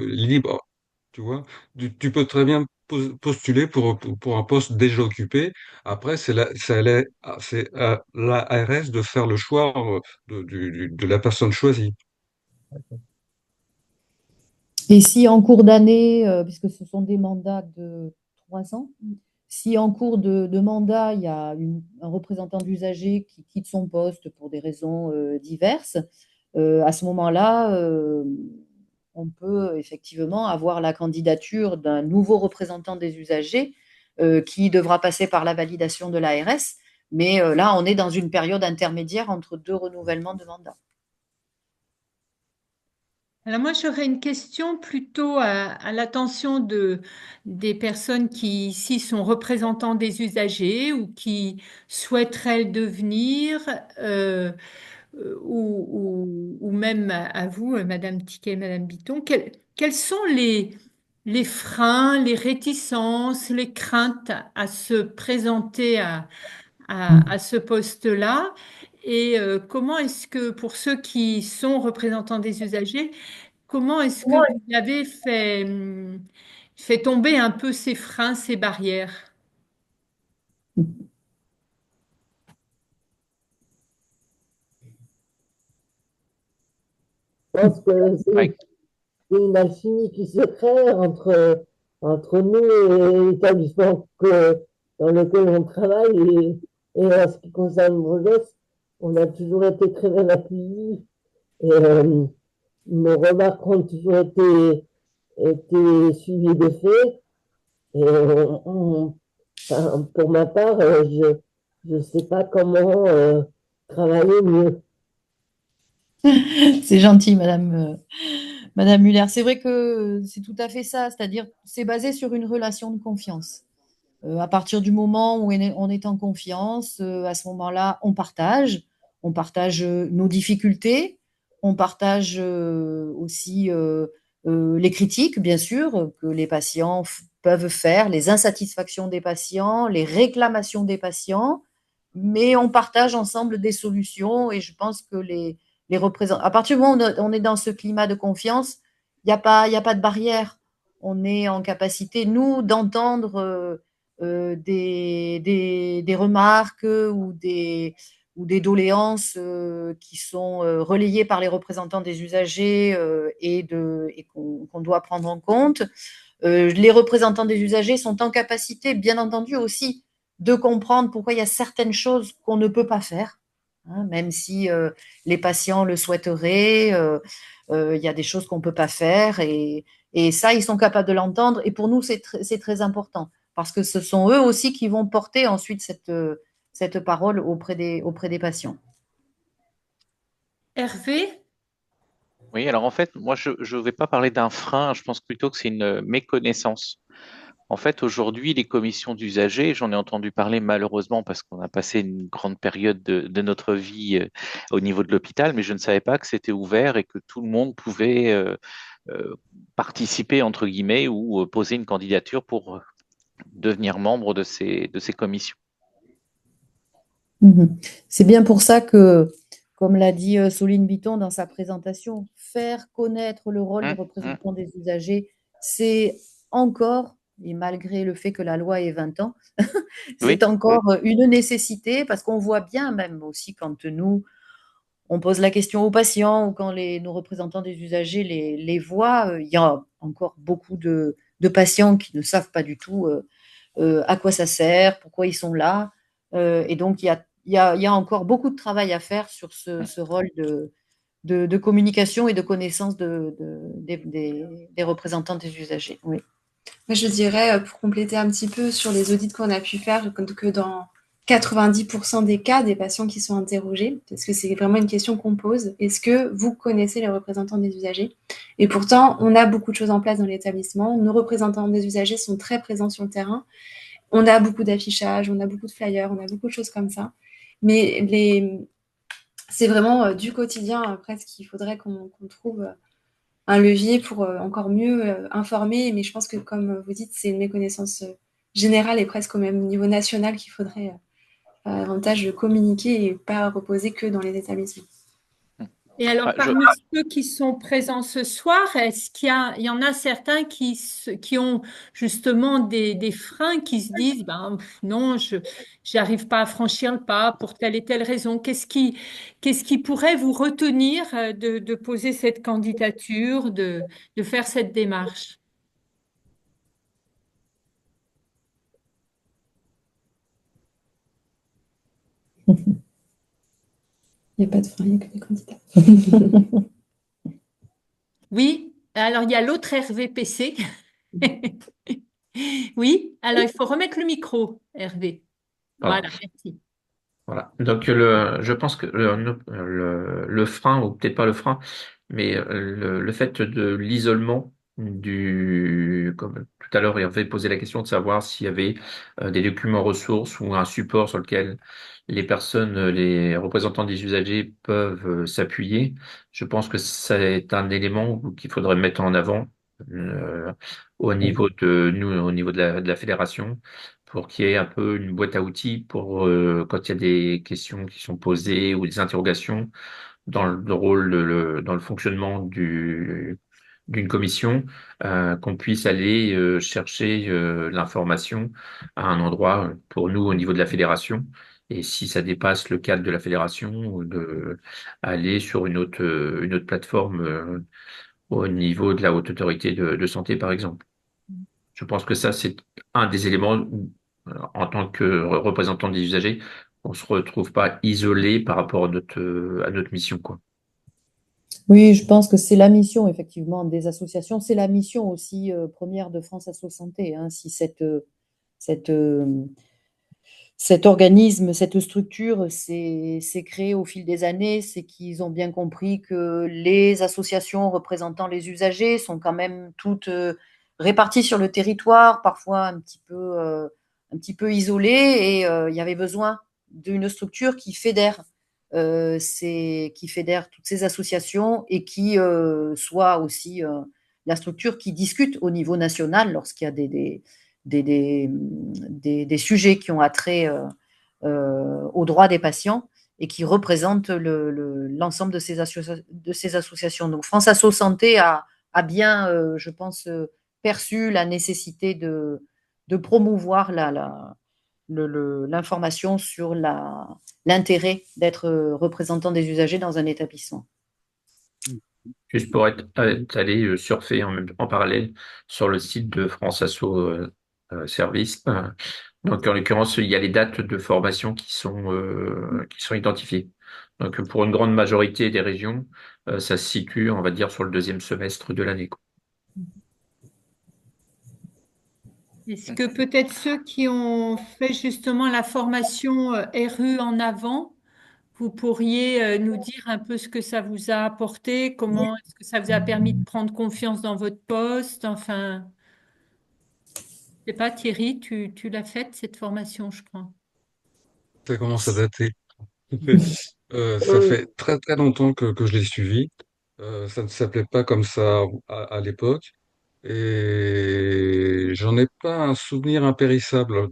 libre, tu vois. Tu peux très bien postuler pour un poste déjà occupé. Après, c'est à l'ARS de faire le choix de la personne choisie. Et si en cours d'année, puisque ce sont des mandats de 3 ans, si en cours de mandat, il y a un représentant d'usager qui quitte son poste pour des raisons diverses, à ce moment-là, on peut effectivement avoir la candidature d'un nouveau représentant des usagers qui devra passer par la validation de l'ARS. Mais là, on est dans une période intermédiaire entre deux renouvellements de mandat. Alors moi, j'aurais une question plutôt à l'attention des personnes qui ici sont représentants des usagers ou qui souhaiteraient le devenir, ou même à vous, Madame Tiquet, Madame Bitton. Quels sont les freins, les réticences, les craintes à se présenter à ce poste-là? Et comment est-ce que, pour ceux qui sont représentants des usagers, comment est-ce que vous avez fait tomber un peu ces freins, ces barrières? Je pense que Ouais. c'est une alchimie qui se crée entre nous et l'établissement dans lequel on travaille. Et en ce qui concerne Brogès, on a toujours été très bien accueillis. Et nos remarques ont toujours été suivies de faits. Et enfin, pour ma part, je ne sais pas comment travailler mieux. C'est gentil, Madame Muller. C'est vrai que c'est tout à fait ça, c'est-à-dire c'est basé sur une relation de confiance. À partir du moment où on est en confiance, à ce moment-là, on partage nos difficultés, on partage aussi les critiques, bien sûr, que les patients peuvent faire, les insatisfactions des patients, les réclamations des patients, mais on partage ensemble des solutions et je pense que les représentants, à partir du moment où on est dans ce climat de confiance, il y a pas de barrière. On est en capacité, nous, d'entendre des remarques ou des doléances qui sont relayées par les représentants des usagers et qu'on doit prendre en compte. Les représentants des usagers sont en capacité, bien entendu, aussi de comprendre pourquoi il y a certaines choses qu'on ne peut pas faire, hein, même si les patients le souhaiteraient. Il y a des choses qu'on ne peut pas faire et ça, ils sont capables de l'entendre. Et pour nous, c'est très important parce que ce sont eux aussi qui vont porter ensuite cette parole auprès des patients. Hervé? Oui, alors en fait, moi, je ne vais pas parler d'un frein, je pense plutôt que c'est une méconnaissance. En fait, aujourd'hui, les commissions d'usagers, j'en ai entendu parler malheureusement parce qu'on a passé une grande période de notre vie au niveau de l'hôpital, mais je ne savais pas que c'était ouvert et que tout le monde pouvait euh, participer, entre guillemets, ou poser une candidature pour devenir membre de ces commissions. Mhm. C'est bien pour ça que, comme l'a dit Soline Biton dans sa présentation, faire connaître le rôle des représentants des usagers, c'est encore, et malgré le fait que la loi ait 20 ans, c'est Oui, encore une nécessité parce qu'on voit bien, même aussi quand nous, on pose la question aux patients ou quand nos représentants des usagers les voient, il y a encore beaucoup de patients qui ne savent pas du tout à quoi ça sert, pourquoi ils sont là. Et donc, il y a encore beaucoup de travail à faire sur ce rôle de communication et de connaissance des représentants des usagers. Oui. Moi, je dirais, pour compléter un petit peu sur les audits qu'on a pu faire, que dans 90% des cas, des patients qui sont interrogés, parce que c'est vraiment une question qu'on pose, est-ce que vous connaissez les représentants des usagers? Et pourtant, on a beaucoup de choses en place dans l'établissement. Nos représentants des usagers sont très présents sur le terrain. On a beaucoup d'affichage, on a beaucoup de flyers, on a beaucoup de choses comme ça. Mais c'est vraiment du quotidien presque qu'il faudrait qu'on trouve un levier pour encore mieux informer. Mais je pense que, comme vous dites, c'est une méconnaissance générale et presque au même niveau national qu'il faudrait davantage communiquer et pas reposer que dans les établissements. Et alors, parmi ceux qui sont présents ce soir, est-ce il y en a certains qui ont justement des freins, qui se disent, ben, non, j'arrive pas à franchir le pas pour telle et telle raison. Qu'est-ce qui pourrait vous retenir de poser cette candidature, de faire cette démarche? Il n'y a pas de frein, il n'y a que des candidats. Oui, alors il y a l'autre RVPC. Oui, alors il faut remettre le micro, Hervé. Voilà. Voilà, merci. Voilà. Donc, je pense que le frein, ou peut-être pas le frein, mais le fait de l'isolement comme tout à l'heure, il avait posé la question de savoir s'il y avait des documents ressources ou un support sur lequel les personnes, les représentants des usagers peuvent s'appuyer. Je pense que c'est un élément qu'il faudrait mettre en avant euh, au niveau de nous, au niveau de la fédération pour qu'il y ait un peu une boîte à outils pour quand il y a des questions qui sont posées ou des interrogations dans le rôle, dans le fonctionnement d'une commission, qu'on puisse aller chercher l'information à un endroit pour nous au niveau de la fédération. Et si ça dépasse le cadre de la fédération, de aller sur une autre plateforme au niveau de la haute autorité de santé, par exemple. Je pense que ça, c'est un des éléments où, en tant que représentant des usagers, on se retrouve pas isolé par rapport à notre mission, quoi. Oui, je pense que c'est la mission, effectivement, des associations. C'est la mission aussi première de France Asso Santé. Hein, si cette, euh, cet organisme, cette structure s'est créée au fil des années, c'est qu'ils ont bien compris que les associations représentant les usagers sont quand même toutes réparties sur le territoire, parfois un petit peu isolées, et il y avait besoin d'une structure qui fédère, qui fédère toutes ces associations et qui soit aussi la structure qui discute au niveau national lorsqu'il y a des sujets qui ont attrait aux droits des patients et qui représentent l'ensemble de ces associations. Donc France Asso Santé a bien, je pense, perçu la nécessité de promouvoir l'information sur l'intérêt d'être représentant des usagers dans un établissement. Juste pour être allé surfer en parallèle sur le site de France Asso Service. Donc, en l'occurrence, il y a les dates de formation qui sont identifiées. Donc, pour une grande majorité des régions, ça se situe, on va dire, sur le deuxième semestre de l'année, quoi. Est-ce que peut-être ceux qui ont fait justement la formation RU en avant, vous pourriez nous dire un peu ce que ça vous a apporté, comment est-ce que ça vous a permis de prendre confiance dans votre poste, enfin, je sais pas, Thierry, tu l'as faite cette formation, je crois. Ça commence à dater. Ça Oui, fait très très longtemps que je l'ai suivi. Ça ne s'appelait pas comme ça à l'époque. Et j'en ai pas un souvenir impérissable.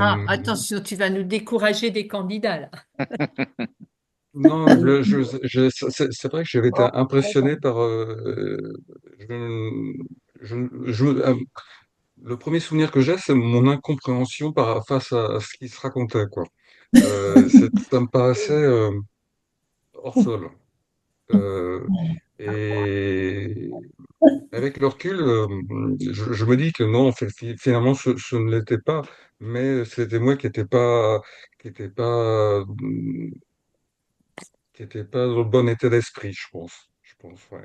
Ah, Euh, attention, tu vas nous décourager des candidats là. non, c'est vrai que j'avais été impressionné par. Je, je, le premier souvenir que j'ai, c'est mon incompréhension face à ce qui se racontait, quoi. Ça me paraissait hors sol. Euh, et avec le recul, je me dis que non, en fait, finalement, ce ne l'était pas, mais c'était moi qui était pas, qui était pas dans le bon état d'esprit, je pense. Je pense, ouais.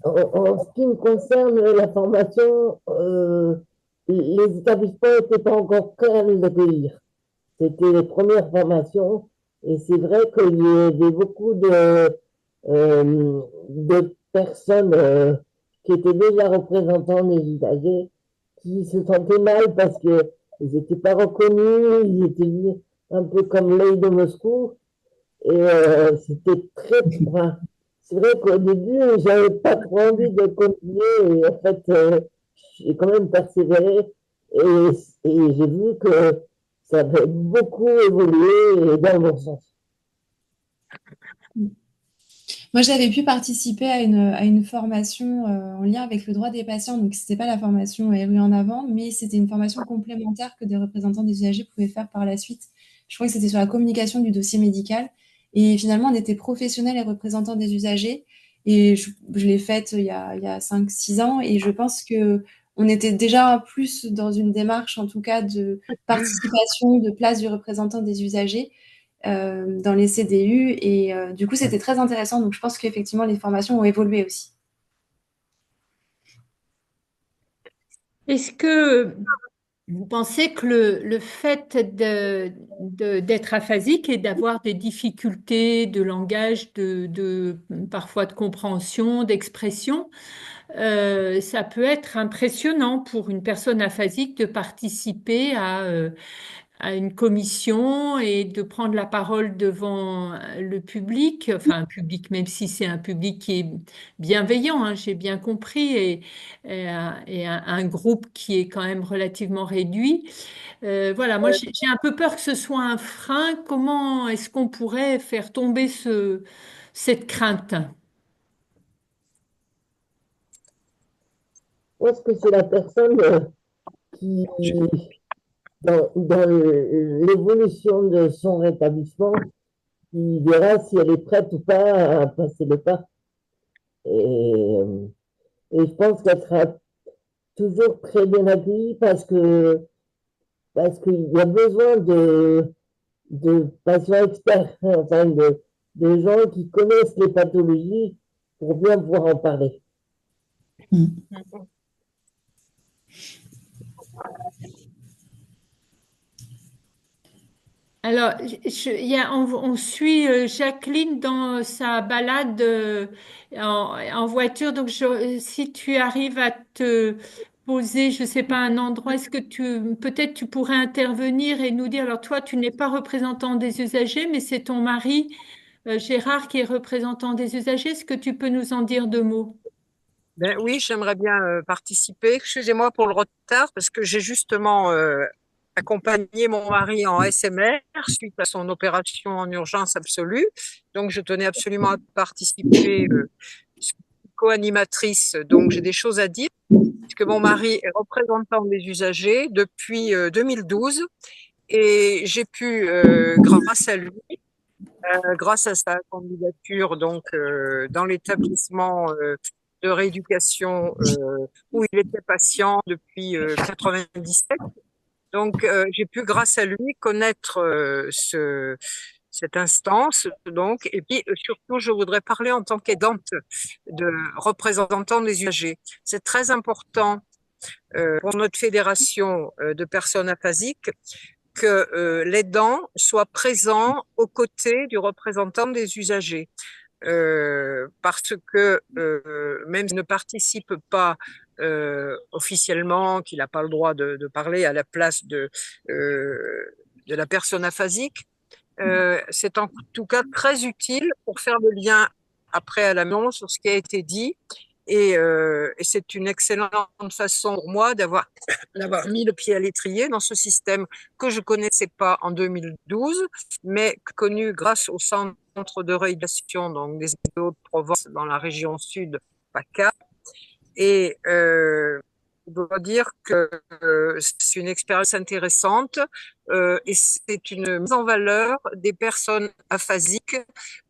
en ce qui me concerne, la formation, les établissements n'étaient pas encore prêts à nous accueillir. C'était les premières formations et c'est vrai qu'il y avait beaucoup de personnes qui étaient déjà représentants des usagers qui se sentaient mal parce qu'ils n'étaient pas reconnus, ils étaient vus un peu comme l'œil de Moscou et c'était très... Enfin, c'est vrai qu'au début, j'avais pas trop envie de continuer et en fait, j'ai quand même persévéré et, et j'ai vu que ça avait beaucoup évolué dans le bon sens. Moi, j'avais pu participer à une formation en lien avec le droit des patients. Donc, c'était pas la formation RU en avant, mais c'était une formation complémentaire que des représentants des usagers pouvaient faire par la suite. Je crois que c'était sur la communication du dossier médical. Et finalement, on était professionnels et représentants des usagers. Et je l'ai faite il y a 5, 6 ans. Et je pense que on était déjà plus dans une démarche, en tout cas, de participation, de place du représentant des usagers dans les CDU. Et du coup, c'était très intéressant. Donc, je pense qu'effectivement, les formations ont évolué aussi. Est-ce que vous pensez que le fait d'être aphasique et d'avoir des difficultés de langage, parfois de compréhension, d'expression, ça peut être impressionnant pour une personne aphasique de participer à une commission et de prendre la parole devant le public, enfin un public, même si c'est un public qui est bienveillant, hein, j'ai bien compris, et un groupe qui est quand même relativement réduit. Voilà, moi j'ai un peu peur que ce soit un frein. Comment est-ce qu'on pourrait faire tomber cette crainte? Je pense que c'est la personne qui, dans l'évolution de son rétablissement, qui verra si elle est prête ou pas à passer le pas. Et, et je pense qu'elle sera toujours très bien accueillie parce qu'il y a besoin de patients experts, enfin de gens qui connaissent les pathologies pour bien pouvoir en parler. Alors, on suit Jacqueline dans sa balade en voiture. Donc, si tu arrives à te poser, je sais pas, un endroit, est-ce que peut-être tu pourrais intervenir et nous dire, alors toi, tu n'es pas représentant des usagers, mais c'est ton mari, Gérard, qui est représentant des usagers. Est-ce que tu peux nous en dire 2 mots? Ben oui, j'aimerais bien participer. Excusez-moi pour le retard parce que j'ai justement accompagné mon mari en SMR suite à son opération en urgence absolue. Donc, je tenais absolument à participer. Je suis co-animatrice, donc j'ai des choses à dire puisque mon mari est représentant des usagers depuis 2012 et j'ai pu, grâce à lui, grâce à sa candidature donc dans l'établissement de rééducation où il était patient depuis 97. Donc j'ai pu grâce à lui connaître cette instance donc et puis surtout je voudrais parler en tant qu'aidante de représentant des usagers. C'est très important pour notre fédération de personnes aphasiques que l'aidant soit présent aux côtés du représentant des usagers. Parce que même s'il ne participe pas officiellement, qu'il n'a pas le droit de parler à la place de la personne aphasique, c'est en tout cas très utile pour faire le lien après à la maison sur ce qui a été dit. Et c'est une excellente façon pour moi d'avoir mis le pied à l'étrier dans ce système que je connaissais pas en 2012, mais connu grâce au centre de rééducation donc des Hauts-de-Provence dans la région sud PACA. Et je dois dire que c'est une expérience intéressante et c'est une mise en valeur des personnes aphasiques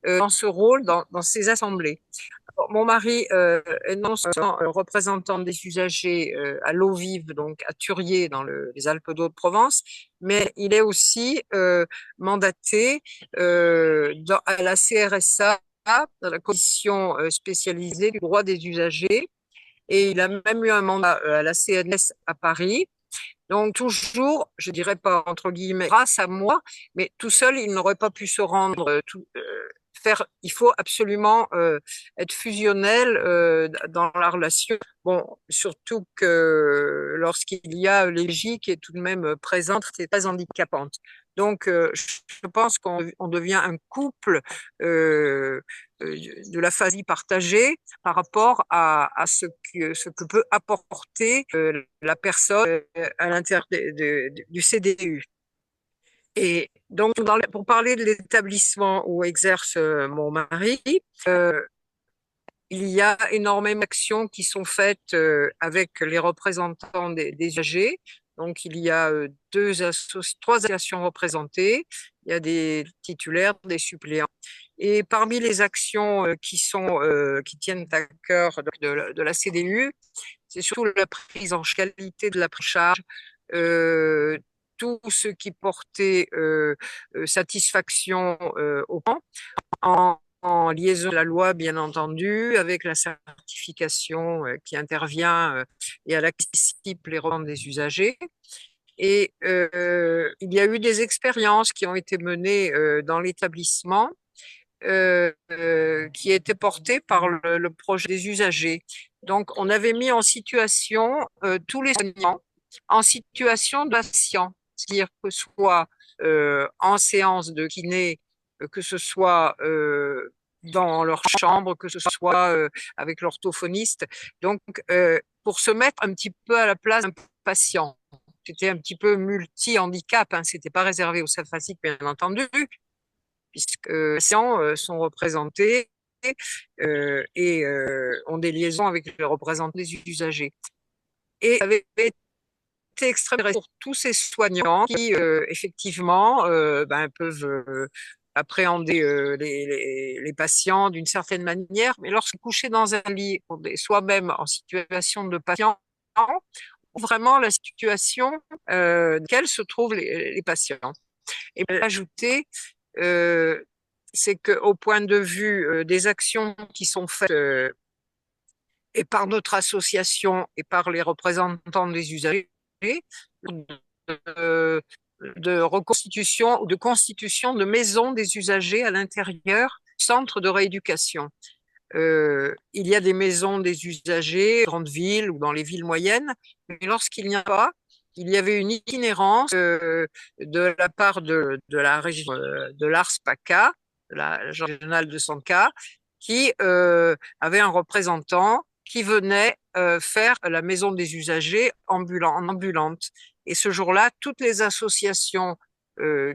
dans ce rôle, dans ces assemblées. Alors, mon mari est non seulement représentant des usagers à l'eau vive, donc à Turier, dans les Alpes d'Haute-Provence, mais il est aussi mandaté à la CRSA, dans la commission spécialisée du droit des usagers, et il a même eu un mandat à la CNS à Paris. Donc toujours, je dirais pas entre guillemets, grâce à moi, mais tout seul, il n'aurait pas pu se rendre. Il faut absolument être fusionnel dans la relation. Bon, surtout que lorsqu'il y a l'énergie qui est tout de même présente, c'est très handicapante. Donc, je pense qu'on devient un couple de l'aphasie partagée par rapport à ce que peut apporter la personne à l'intérieur du CDU. Et donc, pour parler de l'établissement où exerce mon mari, il y a énormément d'actions qui sont faites avec les représentants des usagers. Donc, il y a trois associations représentées. Il y a des titulaires, des suppléants. Et parmi les actions qui tiennent à cœur de la CDU, c'est surtout la prise en qualité de la prise en charge, tout ce qui portait satisfaction aux parents, en liaison de la loi, bien entendu, avec la certification qui intervient et à laquelle participent les représentants des usagers. Et il y a eu des expériences qui ont été menées dans l'établissement qui étaient portées par le projet des usagers. Donc, on avait mis en situation tous les soignants en situation de patient, c'est-à-dire que ce soit en séance de kiné, que ce soit dans leur chambre, que ce soit avec l'orthophoniste. Donc, pour se mettre un petit peu à la place d'un patient. C'était un petit peu multi-handicap, hein, c'était pas réservé aux aphasiques, bien entendu, puisque les patients sont représentés et ont des liaisons avec les représentants des usagers. Et ça avait été extrêmement intéressant pour tous ces soignants qui, effectivement, peuvent appréhender les patients d'une certaine manière, mais lorsque couché dans un lit, soi-même en situation de patient, vraiment la situation dans laquelle se trouvent les patients. Et ajouter, c'est qu'au point de vue des actions qui sont faites et par notre association et par les représentants des usagers, de reconstitution ou de constitution de maisons des usagers à l'intérieur du centre de rééducation. Il y a des maisons des usagers dans grandes villes ou dans les villes moyennes, mais lorsqu'il n'y a pas, il y avait une itinérance de la part de la région de l'ARS-PACA, de la régionale de Sanka, qui avait un représentant qui venait faire la maison des usagers en ambulante. Et ce jour-là, toutes les associations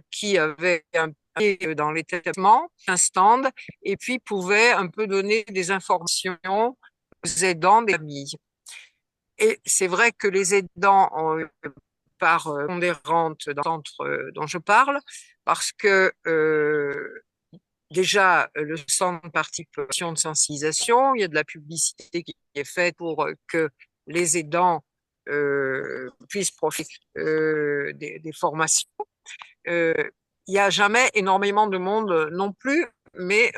qui avaient un pied dans l'établissement, un stand, et puis pouvaient un peu donner des informations aux aidants des familles. Et c'est vrai que les aidants ont eu part pondérante dans le centre dont je parle, parce que déjà, le centre de participation de sensibilisation, il y a de la publicité qui est faite pour que les aidants puissent profiter des formations. Il n'y a jamais énormément de monde non plus, mais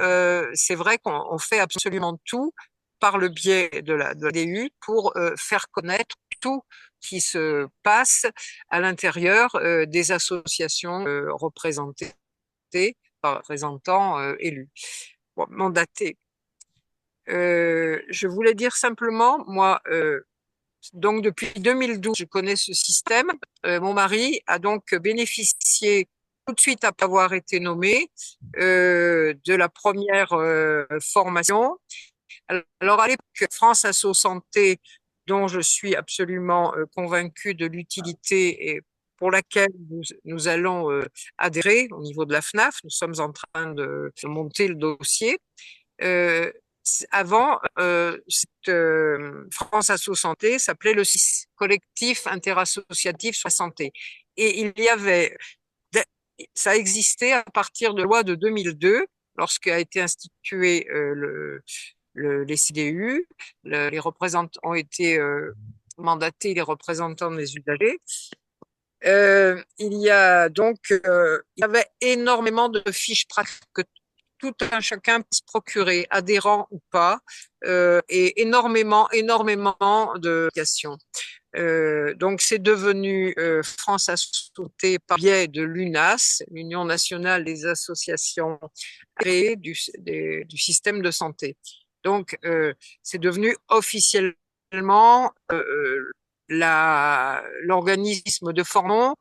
c'est vrai qu'on fait absolument tout par le biais de la DU pour faire connaître tout qui se passe à l'intérieur des associations représentées par représentants élus, bon, mandatés. Je voulais dire simplement, moi, donc depuis 2012, je connais ce système. Mon mari a donc bénéficié tout de suite après avoir été nommé de la première formation. Alors à l'époque, France Asso Santé, dont je suis absolument convaincue de l'utilité et pour laquelle nous allons adhérer au niveau de la FNAF, nous sommes en train de monter le dossier. Avant, France Asso Santé s'appelait le collectif interassociatif sur la santé. Et il y avait, ça existait à partir de la loi de 2002, lorsqu'a été institué les CDU, les représentants ont été mandatés, les représentants des usagers. Il y a donc, il y avait énormément de fiches pratiques que tout un chacun peut se procurer, adhérent ou pas, et énormément de questions. Donc c'est devenu France Associée par biais de l'UNAS, l'Union nationale des associations agréées du système de santé. Donc c'est devenu officiellement l'organisme de formation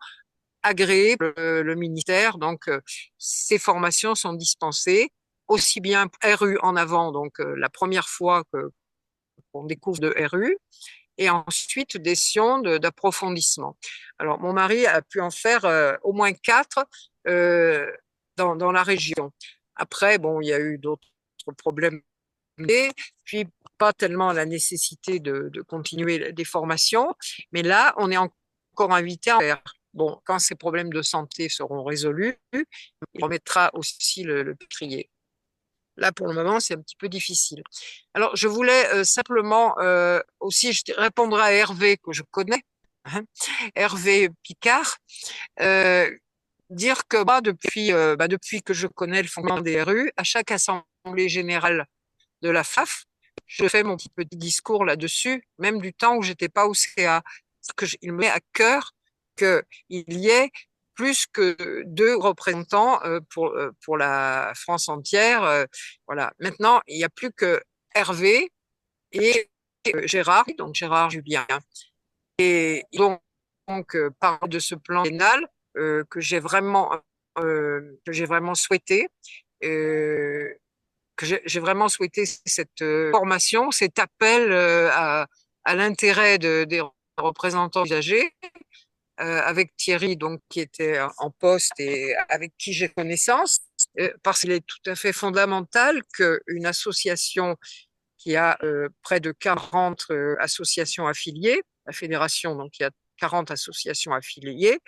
agréé le ministère. Donc ces formations sont dispensées aussi bien RU en avant, donc la première fois qu'on découvre de RU, et ensuite des sessions d'approfondissement. Alors, mon mari a pu en faire au moins 4 dans la région. Après, bon, il y a eu d'autres problèmes, et puis pas tellement la nécessité de continuer des formations, mais là, on est encore invité à faire. Bon, quand ces problèmes de santé seront résolus, il remettra aussi le crier. Là, pour le moment, c'est un petit peu difficile. Alors, je voulais simplement aussi répondre à Hervé, que je connais, hein, Hervé Picard, dire que moi, depuis que je connais le fonctionnement des RU, à chaque assemblée générale de la FAF, je fais mon petit discours là-dessus, même du temps où j'étais pas au CA, parce que il me met à cœur qu'il y ait plus que 2 représentants pour la France entière. Voilà. Maintenant, il n'y a plus que Hervé et Gérard, donc Gérard Julien. Et donc parle de ce plan pénal que j'ai vraiment souhaité. Que j'ai vraiment souhaité cette formation, cet appel à l'intérêt des représentants usagers, avec Thierry, donc, qui était en poste et avec qui j'ai connaissance, parce qu'il est tout à fait fondamental qu'une association qui a près de 40 associations affiliées, la fédération, donc, il y a 40 associations affiliées,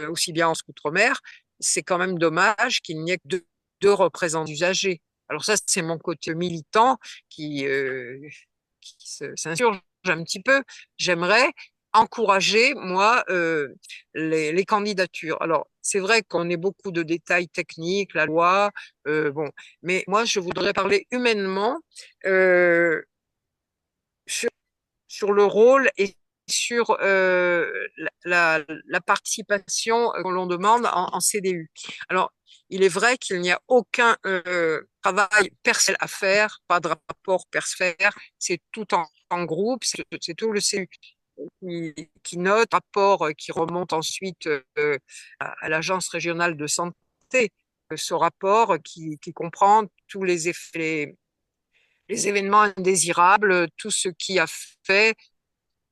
aussi bien en outre-mer, c'est quand même dommage qu'il n'y ait que deux représentants usagers. Alors ça, c'est mon côté militant qui s'insurge un petit peu. J'aimerais encourager, moi, les candidatures. Alors, c'est vrai qu'on ait beaucoup de détails techniques, la loi, bon, mais moi, je voudrais parler humainement sur le rôle et sur la participation que l'on demande en CDU. Alors, il est vrai qu'il n'y a aucun travail personnel à faire, pas de rapport personnel, c'est tout en groupe, c'est tout le CDU qui note, rapport qui remonte ensuite à l'Agence régionale de santé, ce rapport qui comprend tous les effets, les événements indésirables, tout ce qui a fait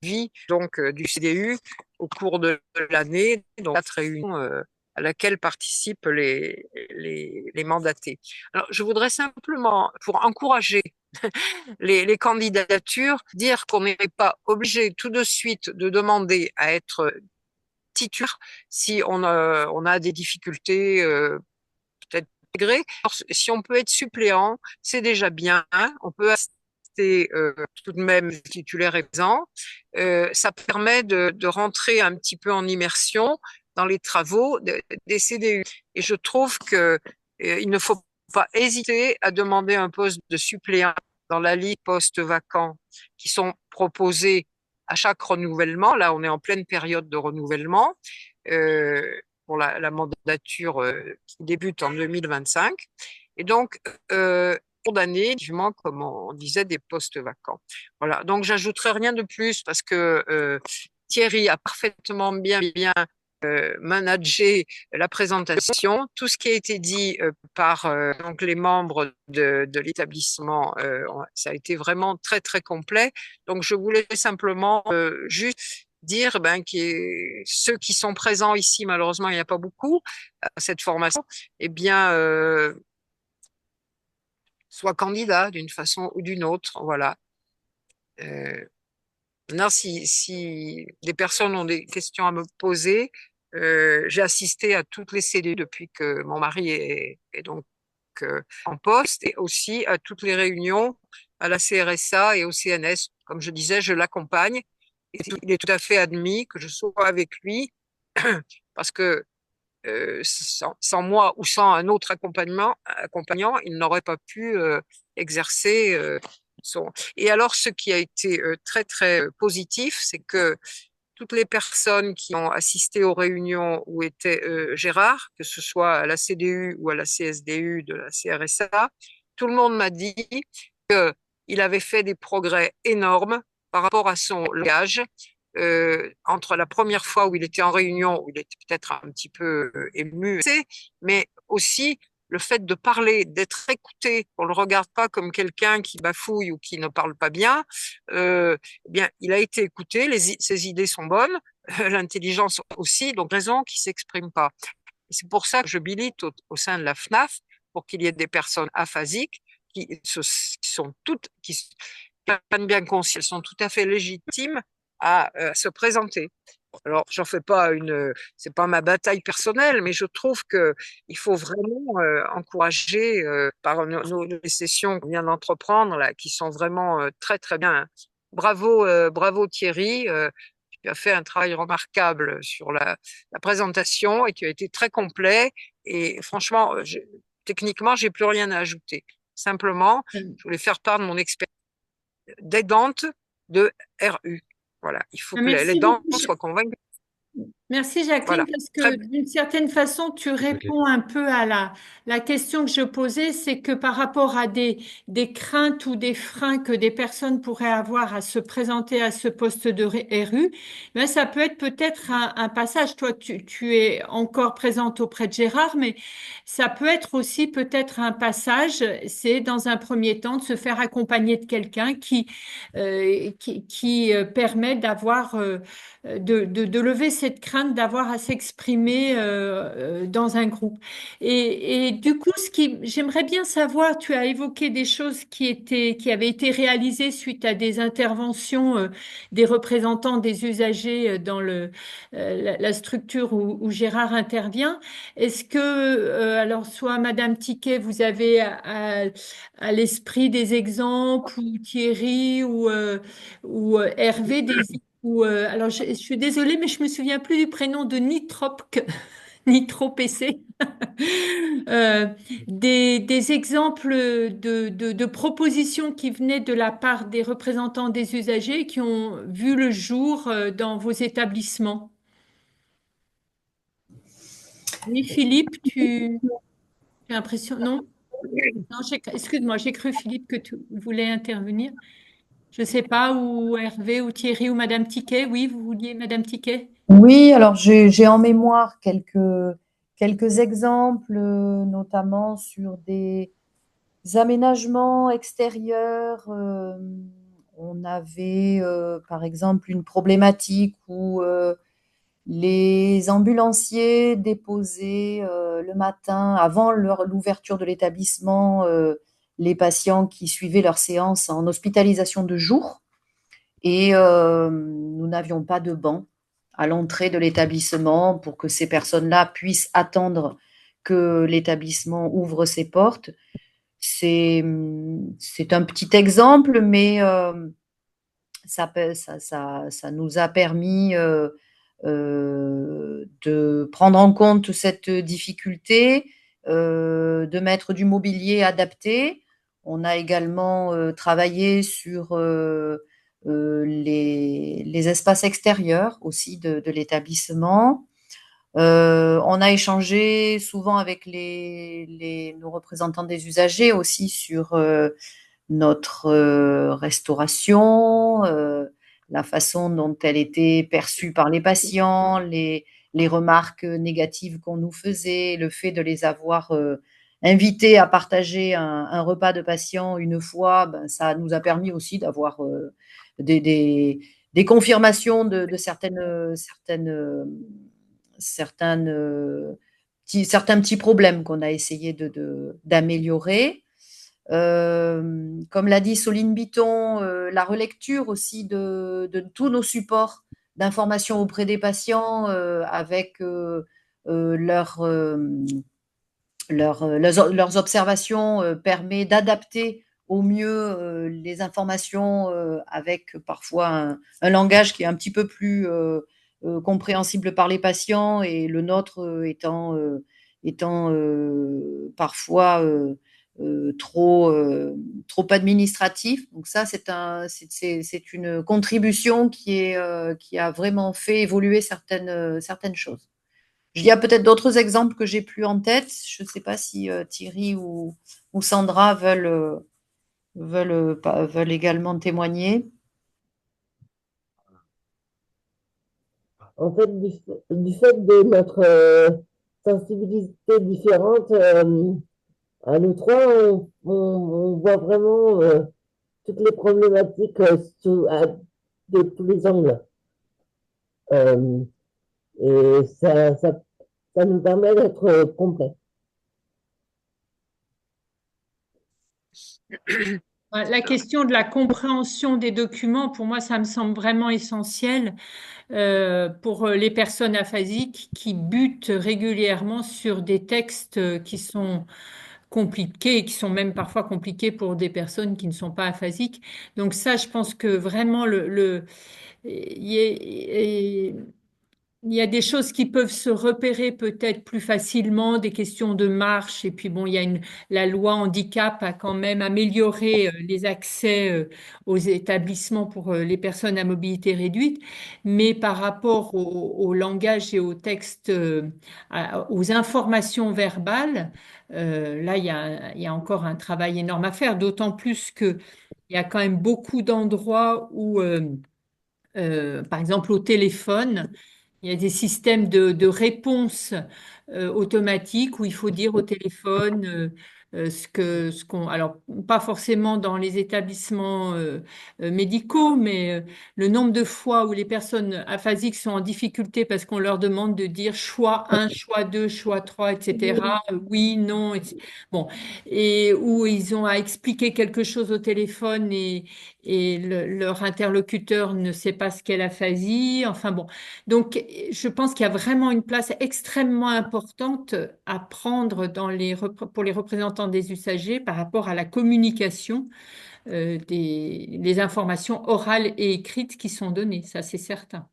vie donc du CDU au cours de l'année, donc 4 réunions à laquelle participent les mandatés. Alors, je voudrais simplement, pour encourager les candidatures, dire qu'on n'est pas obligé tout de suite de demander à être titulaire si on a des difficultés peut-être intégrées. Si on peut être suppléant, c'est déjà bien. On peut rester tout de même titulaire exempt. Ça permet de rentrer un petit peu en immersion dans les travaux des CDU. Et je trouve que il ne faut pas hésiter à demander un poste de suppléant dans la liste postes vacants qui sont proposés à chaque renouvellement. Là, on est en pleine période de renouvellement pour la mandature qui débute en 2025. Et donc, cours d'année, effectivement, comme on disait, des postes vacants. Voilà. Donc, j'ajouterai rien de plus parce que Thierry a parfaitement bien manager la présentation. Tout ce qui a été dit par donc les membres de l'établissement, ça a été vraiment très très complet. Donc je voulais simplement juste dire que ceux qui sont présents ici, malheureusement il n'y a pas beaucoup à cette formation, eh bien soient candidats d'une façon ou d'une autre. Voilà. Maintenant, si des personnes ont des questions à me poser, j'ai assisté à toutes les CD depuis que mon mari est donc en poste et aussi à toutes les réunions à la CRSA et au CNS. Comme je disais, je l'accompagne et il est tout à fait admis que je sois avec lui parce que sans moi ou sans un autre accompagnant, il n'aurait pas pu exercer son. Et alors, ce qui a été très très positif, c'est que toutes les personnes qui ont assisté aux réunions où était Gérard, que ce soit à la CDU ou à la CSDU de la CRSA, tout le monde m'a dit qu'il avait fait des progrès énormes par rapport à son langage. Entre la première fois où il était en réunion, où il était peut-être un petit peu ému, mais aussi le fait de parler, d'être écouté, qu'on ne le regarde pas comme quelqu'un qui bafouille ou qui ne parle pas bien, eh bien, il a été écouté, ses idées sont bonnes, l'intelligence aussi, donc raison qu'il ne s'exprime pas. C'est pour ça que je milite au sein de la FNAF pour qu'il y ait des personnes aphasiques qui prennent bien conscience, elles sont tout à fait légitimes à se présenter. Alors, j'en fais pas c'est pas ma bataille personnelle, mais je trouve que il faut vraiment encourager par les sessions qu'on vient d'entreprendre là, qui sont vraiment très très bien. Bravo, bravo Thierry. Tu as fait un travail remarquable sur la présentation et tu as été très complet. Et franchement, techniquement, j'ai plus rien à ajouter. Simplement, je voulais faire part de mon expérience d'aidante de RU. Voilà, il faut que Merci l'aidant beaucoup. soit convaincu. Merci Jacqueline, Voilà, parce très que d'une certaine façon, tu réponds un peu à la question que je posais, c'est que par rapport à des craintes ou des freins que des personnes pourraient avoir à se présenter à ce poste de RU, ben ça peut être peut-être un passage. Toi, tu es encore présente auprès de Gérard, mais ça peut être aussi peut-être un passage, c'est dans un premier temps de se faire accompagner de quelqu'un qui permet d'avoir de lever cette crainte d'avoir à s'exprimer dans un groupe. Et du coup, j'aimerais bien savoir, tu as évoqué des choses qui avaient été réalisées suite à des interventions des représentants des usagers dans la structure où Gérard intervient. Est-ce que, alors, soit Madame Tiquet, vous avez à l'esprit des exemples, ou Thierry, ou Hervé, alors je suis désolée, mais je me souviens plus du prénom de Nitrop, Nitro PC. Euh, des exemples de propositions qui venaient de la part des représentants des usagers qui ont vu le jour dans vos établissements. Oui, Philippe, tu as l'impression, non? Non, excuse-moi, j'ai cru, Philippe, que tu voulais intervenir. Je ne sais pas, ou Hervé, ou Thierry, ou Madame Tiquet. Oui, vous vouliez, Madame Tiquet? Oui, alors j'ai en mémoire quelques exemples, notamment sur des aménagements extérieurs. On avait, par exemple, une problématique où les ambulanciers déposaient le matin, avant l'ouverture de l'établissement, les patients qui suivaient leur séance en hospitalisation de jour. Et nous n'avions pas de banc à l'entrée de l'établissement pour que ces personnes-là puissent attendre que l'établissement ouvre ses portes. C'est un petit exemple, mais ça nous a permis de prendre en compte cette difficulté, de mettre du mobilier adapté. On a également travaillé sur les espaces extérieurs aussi de l'établissement. On a échangé souvent avec nos représentants des usagers aussi sur notre restauration, la façon dont elle était perçue par les patients, les remarques négatives qu'on nous faisait, le fait de les avoir invités à partager un repas de patients une fois, ben, ça nous a permis aussi d'avoir des, des, des confirmations de certains petits problèmes qu'on a essayé d'améliorer. Comme l'a dit Soline Biton, la relecture aussi de tous nos supports d'information auprès des patients avec leurs observations permet d'adapter au mieux les informations avec parfois un langage qui est un petit peu plus compréhensible par les patients et le nôtre étant parfois trop administratif. Donc ça, c'est une contribution qui a vraiment fait évoluer certaines choses. Il y a peut-être d'autres exemples que j'ai plus en tête. Je ne sais pas si Thierry ou Sandra veulent également témoigner. En fait, du fait de notre sensibilité différente, à nous trois, on voit vraiment toutes les problématiques de tous les angles. Euh, et ça nous permet d'être complets. La question de la compréhension des documents, pour moi, ça me semble vraiment essentiel pour les personnes aphasiques qui butent régulièrement sur des textes qui sont compliqués et qui sont même parfois compliqués pour des personnes qui ne sont pas aphasiques. Donc ça, je pense que vraiment il y a- il y a des choses qui peuvent se repérer peut-être plus facilement, des questions de marche. Et puis bon, la loi handicap a quand même amélioré les accès aux établissements pour les personnes à mobilité réduite. Mais par rapport au langage et au texte, aux informations verbales, là, il y a encore un travail énorme à faire. D'autant plus que il y a quand même beaucoup d'endroits où, par exemple, au téléphone, il y a des systèmes de réponse automatique où il faut dire au téléphone ce qu'on, alors pas forcément dans les établissements médicaux, mais le nombre de fois où les personnes aphasiques sont en difficulté parce qu'on leur demande de dire choix un, choix 2, choix 3, etc. Oui, non, bon, et où ils ont à expliquer quelque chose au téléphone et leur interlocuteur ne sait pas ce qu'est l'aphasie. Enfin bon. Donc, je pense qu'il y a vraiment une place extrêmement importante à prendre pour les représentants des usagers par rapport à la communication des informations orales et écrites qui sont données. Ça, c'est certain.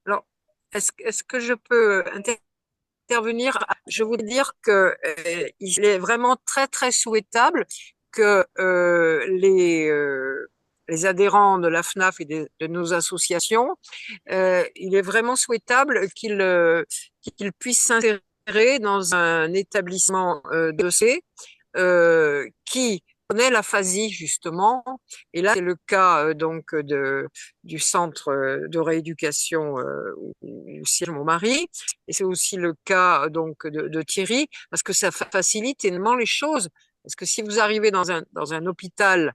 Alors, est-ce que je peux intervenir? Je voulais dire que il est vraiment très très souhaitable que les adhérents de la FNAF et de nos associations, il est vraiment souhaitable qu'ils puissent s'insérer dans un établissement de santé qui connaît l'aphasie justement. Et là, c'est le cas donc du centre de rééducation où siège mon mari. Et c'est aussi le cas donc de Thierry, parce que ça facilite énormément les choses. Parce que si vous arrivez dans un hôpital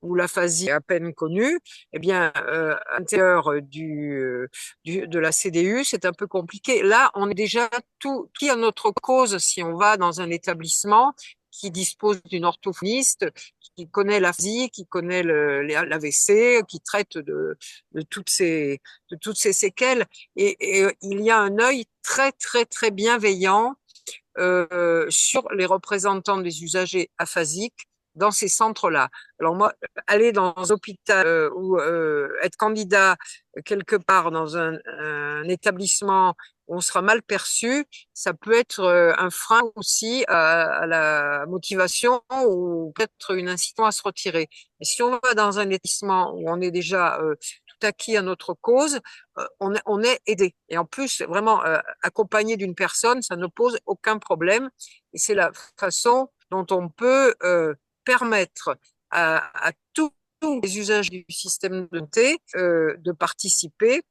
où l'aphasie est à peine connue, eh bien, à l'intérieur de la CDU, c'est un peu compliqué. Là, on est déjà tout qui a notre cause si on va dans un établissement qui dispose d'une orthophoniste, qui connaît l'aphasie, qui connaît l'AVC, qui traite de toutes ces séquelles. Et il y a un œil très, très, très bienveillant sur les représentants des usagers aphasiques dans ces centres-là. Alors moi, aller dans un hôpital ou être candidat quelque part dans un établissement on sera mal perçu, ça peut être un frein aussi à la motivation ou peut-être une incitation à se retirer. Et si on va dans un établissement où on est déjà tout acquis à notre cause, on est aidé. Et en plus, vraiment accompagné d'une personne, ça ne pose aucun problème. Et c'est la façon dont on peut permettre à tous les usagers du système de santé de participer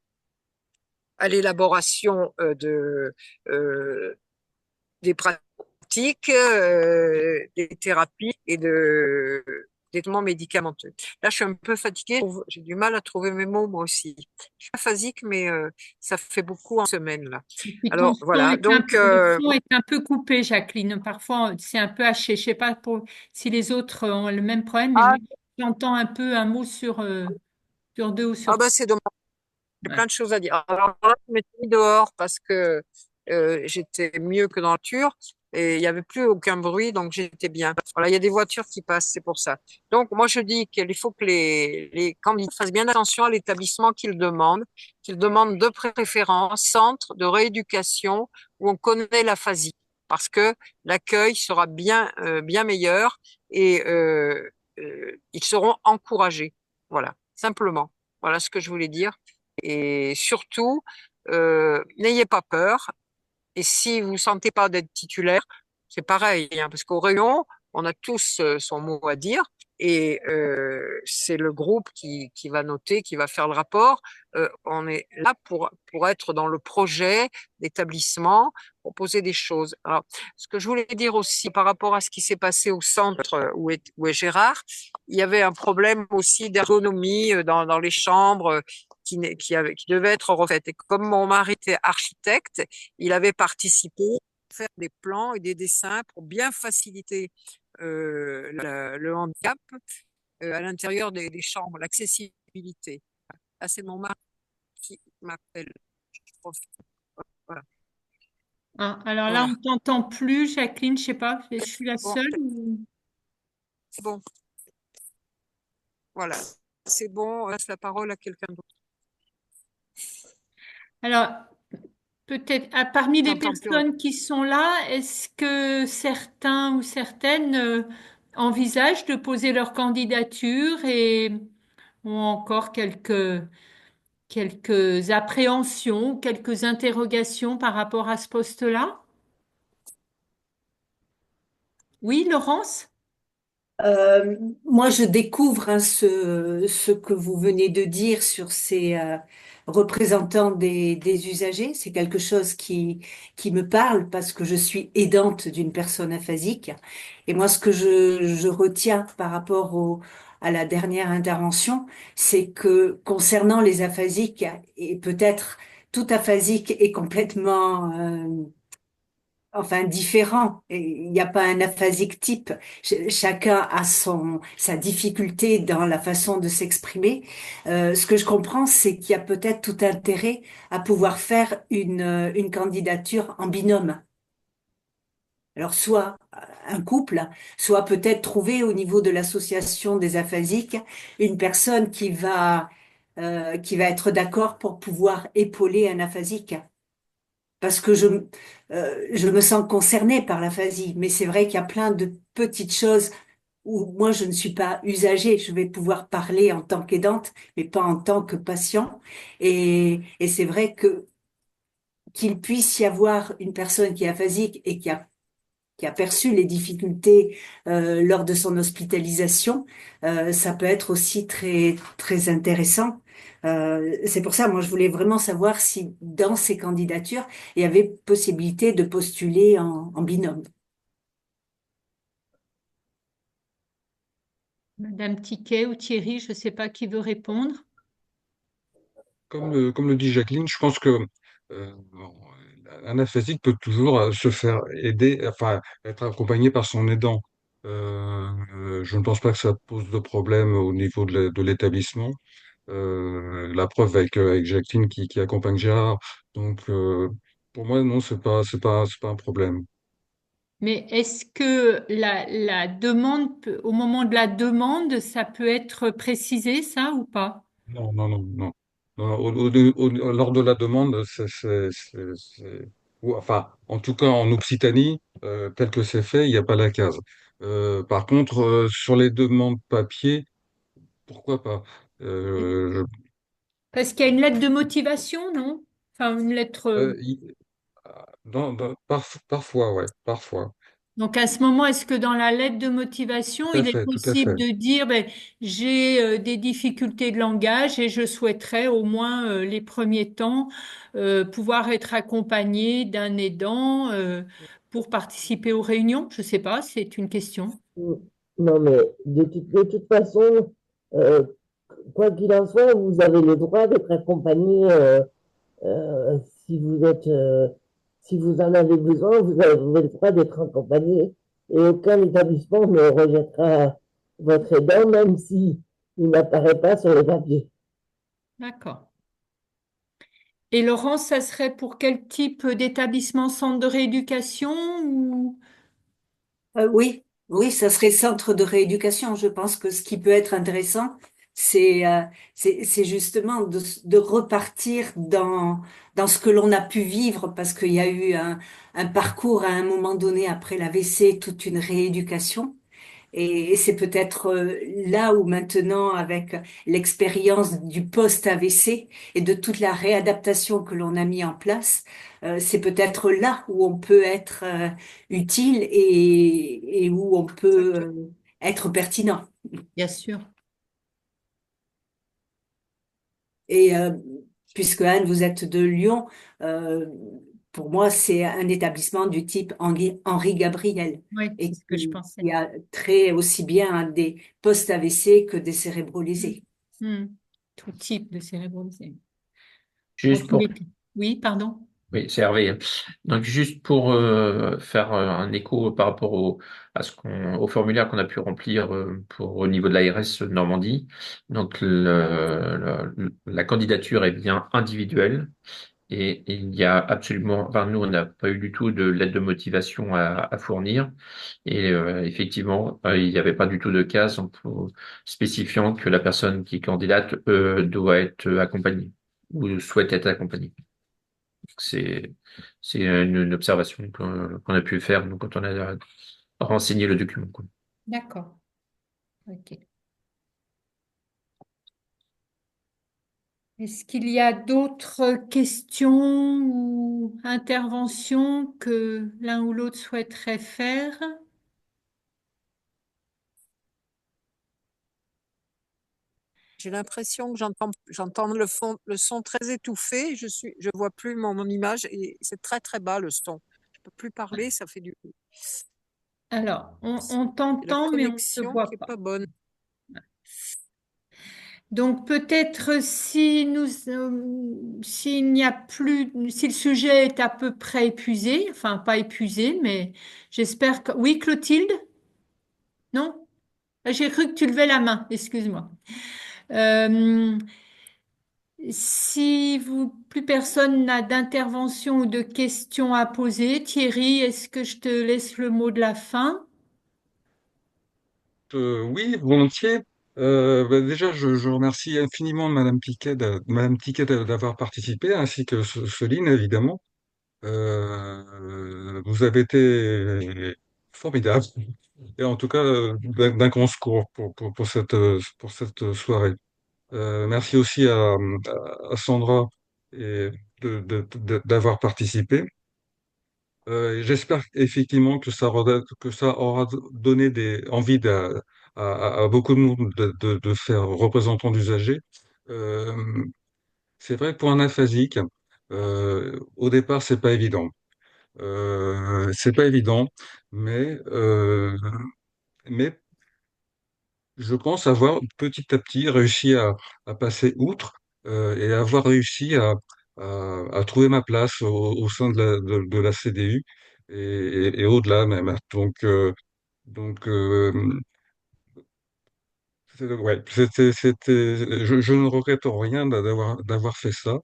à l'élaboration des pratiques, des thérapies et des traitements médicamenteux. Là, je suis un peu fatiguée, j'ai du mal à trouver mes mots moi aussi. Je suis aphasique, mais ça fait beaucoup en semaine là. Et puis ton Alors son voilà, est un donc peu, le son est un peu coupé, Jacqueline. Parfois, c'est un peu haché. Je sais pas si les autres ont le même problème, mais ah, moi, j'entends un peu un mot sur deux ou ah sur bah c'est dommage. J'ai trois. Ouais. plein de choses à dire. Alors là, je m'étais mis dehors parce que j'étais mieux que dans la voiture et il n'y avait plus aucun bruit, donc j'étais bien. Voilà, il y a des voitures qui passent, c'est pour ça. Donc moi, je dis qu'il faut que les candidats fassent bien attention à l'établissement qu'ils demandent de préférence centre de rééducation où on connaît l'aphasie, parce que l'accueil sera bien meilleur et ils seront encouragés. Voilà, simplement. Voilà ce que je voulais dire. Et surtout, n'ayez pas peur. Et si vous ne sentez pas d'être titulaire, c'est pareil, hein, parce qu'au rayon, on a tous son mot à dire. Et c'est le groupe qui va noter, qui va faire le rapport. On est là pour être dans le projet d'établissement, proposer des choses. Alors, ce que je voulais dire aussi par rapport à ce qui s'est passé au centre où est Gérard, il y avait un problème aussi d'ergonomie dans les chambres qui devait être refaite. Et comme mon mari était architecte, il avait participé à faire des plans et des dessins pour bien faciliter le handicap à l'intérieur des chambres, l'accessibilité. Là, c'est mon mari qui m'appelle. Voilà. Ah, alors là, on Voilà. t'entend plus, Jacqueline. Je sais pas, je suis la Bon, seule ou- c'est bon. Voilà. C'est bon. On laisse la parole à quelqu'un d'autre. Alors, peut-être, parmi les J'entends plus rien. personnes qui sont là, est-ce que certains ou certaines envisagent de poser leur candidature et ont encore quelques appréhensions, quelques interrogations par rapport à ce poste-là? Oui, Laurence? Moi, je découvre hein, ce que vous venez de dire sur ces représentants des usagers. C'est quelque chose qui me parle parce que je suis aidante d'une personne aphasique. Et moi, ce que je retiens par rapport à la dernière intervention, c'est que concernant les aphasiques, et peut-être tout aphasique est complètement enfin différent. Et il n'y a pas un aphasique type. Chacun a sa difficulté dans la façon de s'exprimer. Ce que je comprends, c'est qu'il y a peut-être tout intérêt à pouvoir faire une candidature en binôme. Alors, soit un couple, soit peut-être trouver au niveau de l'association des aphasiques une personne qui va être d'accord pour pouvoir épauler un aphasique parce que je me sens concernée par l'aphasie, mais c'est vrai qu'il y a plein de petites choses où moi je ne suis pas usagée, je vais pouvoir parler en tant qu'aidante, mais pas en tant que patient. Et c'est vrai que qu'il puisse y avoir une personne qui est aphasique et qui a perçu les difficultés lors de son hospitalisation, ça peut être aussi très très intéressant. C'est pour ça, moi, je voulais vraiment savoir si dans ces candidatures, il y avait possibilité de postuler en binôme. Madame Tiquet ou Thierry, je ne sais pas qui veut répondre. Comme le dit Jacqueline, je pense que bon, un aphasique peut toujours se faire aider, enfin être accompagné par son aidant. Je ne pense pas que ça pose de problème au niveau de l'établissement. La preuve avec Jacqueline qui accompagne Gérard. Donc pour moi, non, c'est pas un problème. Mais est-ce que la demande, au moment de la demande, ça peut être précisé, ça ou pas? Non, non, non, non. Lors de la demande, ou, enfin, en tout cas en Occitanie, tel que c'est fait, il n'y a pas la case. Par contre, sur les demandes papier, pourquoi pas? Euh, Parce qu'il y a une lettre de motivation, non? Enfin, une lettre. je- parfois, ouais, parfois. Donc à ce moment, est-ce que dans la lettre de motivation, Tout à il est fait, tout à possible fait. de dire, ben, j'ai des difficultés de langage et je souhaiterais au moins les premiers temps pouvoir être accompagné d'un aidant pour participer aux réunions? Je ne sais pas, c'est une question. Mm. Non, mais de toute façon, euh, quoi qu'il en soit, vous avez le droit d'être accompagné si vous êtes, si vous en avez besoin, vous avez le droit d'être accompagné et aucun établissement ne rejettera votre aidant, même si il n'apparaît pas sur le papier. D'accord. Et Laurence, ça serait pour quel type d'établissement, centre de rééducation ou... Oui, oui, ça serait centre de rééducation. Je pense que ce qui peut être intéressant, c'est justement de repartir dans ce que l'on a pu vivre parce qu'il y a eu un parcours à un moment donné après l'AVC, toute une rééducation. Et c'est peut-être là où maintenant, avec l'expérience du post-AVC et de toute la réadaptation que l'on a mis en place, c'est peut-être là où on peut être utile et où on peut être pertinent. Bien sûr. Et puisque Anne, vous êtes de Lyon, euh, pour moi, c'est un établissement du type Henri Gabriel Oui, c'est et ce que je pensais. qui a trait aussi bien des post-AVC que des cérébralisés. Hmm. Tout type de cérébrosé. En Juste tous pour les cas. Oui, pardon. Oui, c'est Hervé, hein. Donc juste pour faire un écho par rapport au formulaire qu'on a pu remplir pour au niveau de l'ARS de Normandie. Donc la candidature est bien individuelle et il y a absolument, enfin nous on n'a pas eu du tout de lettre de motivation à fournir et effectivement il n'y avait pas du tout de case spécifiant que la personne qui candidate doit être accompagnée ou souhaite être accompagnée. C'est une observation qu'on a pu faire donc, quand on a renseigné le document, quoi. D'accord. Ok. Est-ce qu'il y a d'autres questions ou interventions que l'un ou l'autre souhaiterait faire? J'ai l'impression que j'entends le son très étouffé. Je vois plus mon image et c'est très très bas le son. Je peux plus parler, ça fait du Alors, on et la t'entend, mais on ne te connexion qui voit est pas. pas bonne. Donc peut-être si s'il n'y a plus, si le sujet est à peu près épuisé, enfin pas épuisé, mais j'espère que... Oui, Clotilde? Non? Ah, j'ai cru que tu levais la main, excuse-moi. Euh, Si plus personne n'a d'intervention ou de questions à poser, Thierry, est-ce que je te laisse le mot de la fin? Oui, volontiers. Déjà, je remercie infiniment Madame Tiquet d'avoir participé, ainsi que Céline, évidemment. Vous avez été formidable, et en tout cas d'un grand secours pour cette soirée. Merci aussi à Sandra et d'avoir participé. J'espère effectivement que ça aura donné envie à beaucoup de monde de faire représentant d'usagers. Euh, c'est vrai que pour un aphasique, au départ, c'est pas évident, mais, euh, mais je pense avoir petit à petit réussi à passer outre et avoir réussi à trouver ma place au sein de la CDU et au-delà même. Donc ouais, je ne regrette rien d'avoir fait ça.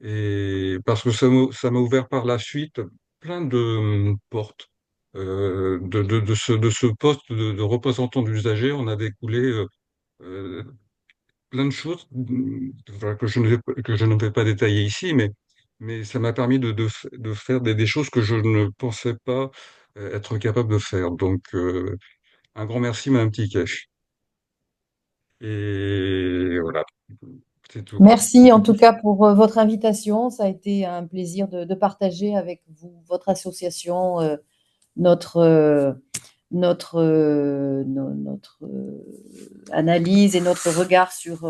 Et parce que ça m'a ouvert par la suite plein de portes. De ce poste de représentant d'usager, on a découlé euh, plein de choses enfin, que je ne vais pas détailler ici, mais ça m'a permis de faire des choses que je ne pensais pas être capable de faire. Donc, un grand merci, Madame Tiquet. Et voilà, c'est tout. Merci en tout cas pour votre invitation. Ça a été un plaisir de partager avec vous, votre association, notre, notre analyse et notre regard sur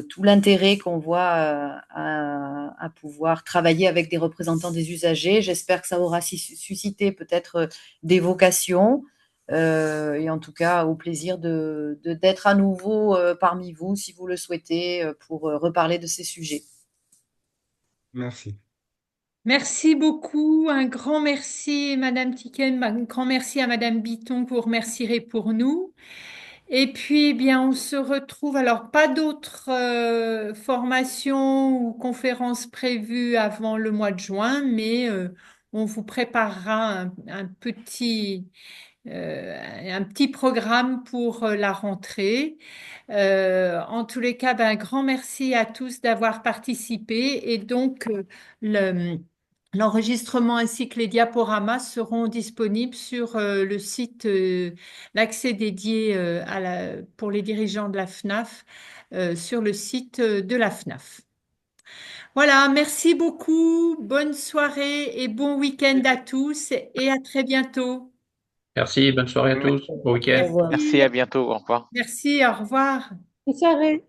tout l'intérêt qu'on voit à pouvoir travailler avec des représentants des usagers. J'espère que ça aura suscité peut-être des vocations. Et en tout cas, au plaisir d'être à nouveau parmi vous, si vous le souhaitez, pour reparler de ces sujets. Merci. Merci beaucoup. Un grand merci, Madame Tiken. Un grand merci à Madame Bitton. Vous remercierez pour nous. Et puis, eh bien, on se retrouve. Alors, pas d'autres formations ou conférences prévues avant le mois de juin, mais on vous préparera un petit programme pour la rentrée. En tous les cas, ben, un grand merci à tous d'avoir participé. Et donc, l'enregistrement ainsi que les diaporamas seront disponibles sur le site, l'accès dédié pour les dirigeants de la FNAF sur le site de la FNAF. Voilà, merci beaucoup, bonne soirée et bon week-end à tous et à très bientôt. Merci, bonne soirée à tous, bon week-end. Au revoir. Merci, à bientôt, au revoir. Merci, au revoir. Bonne soirée.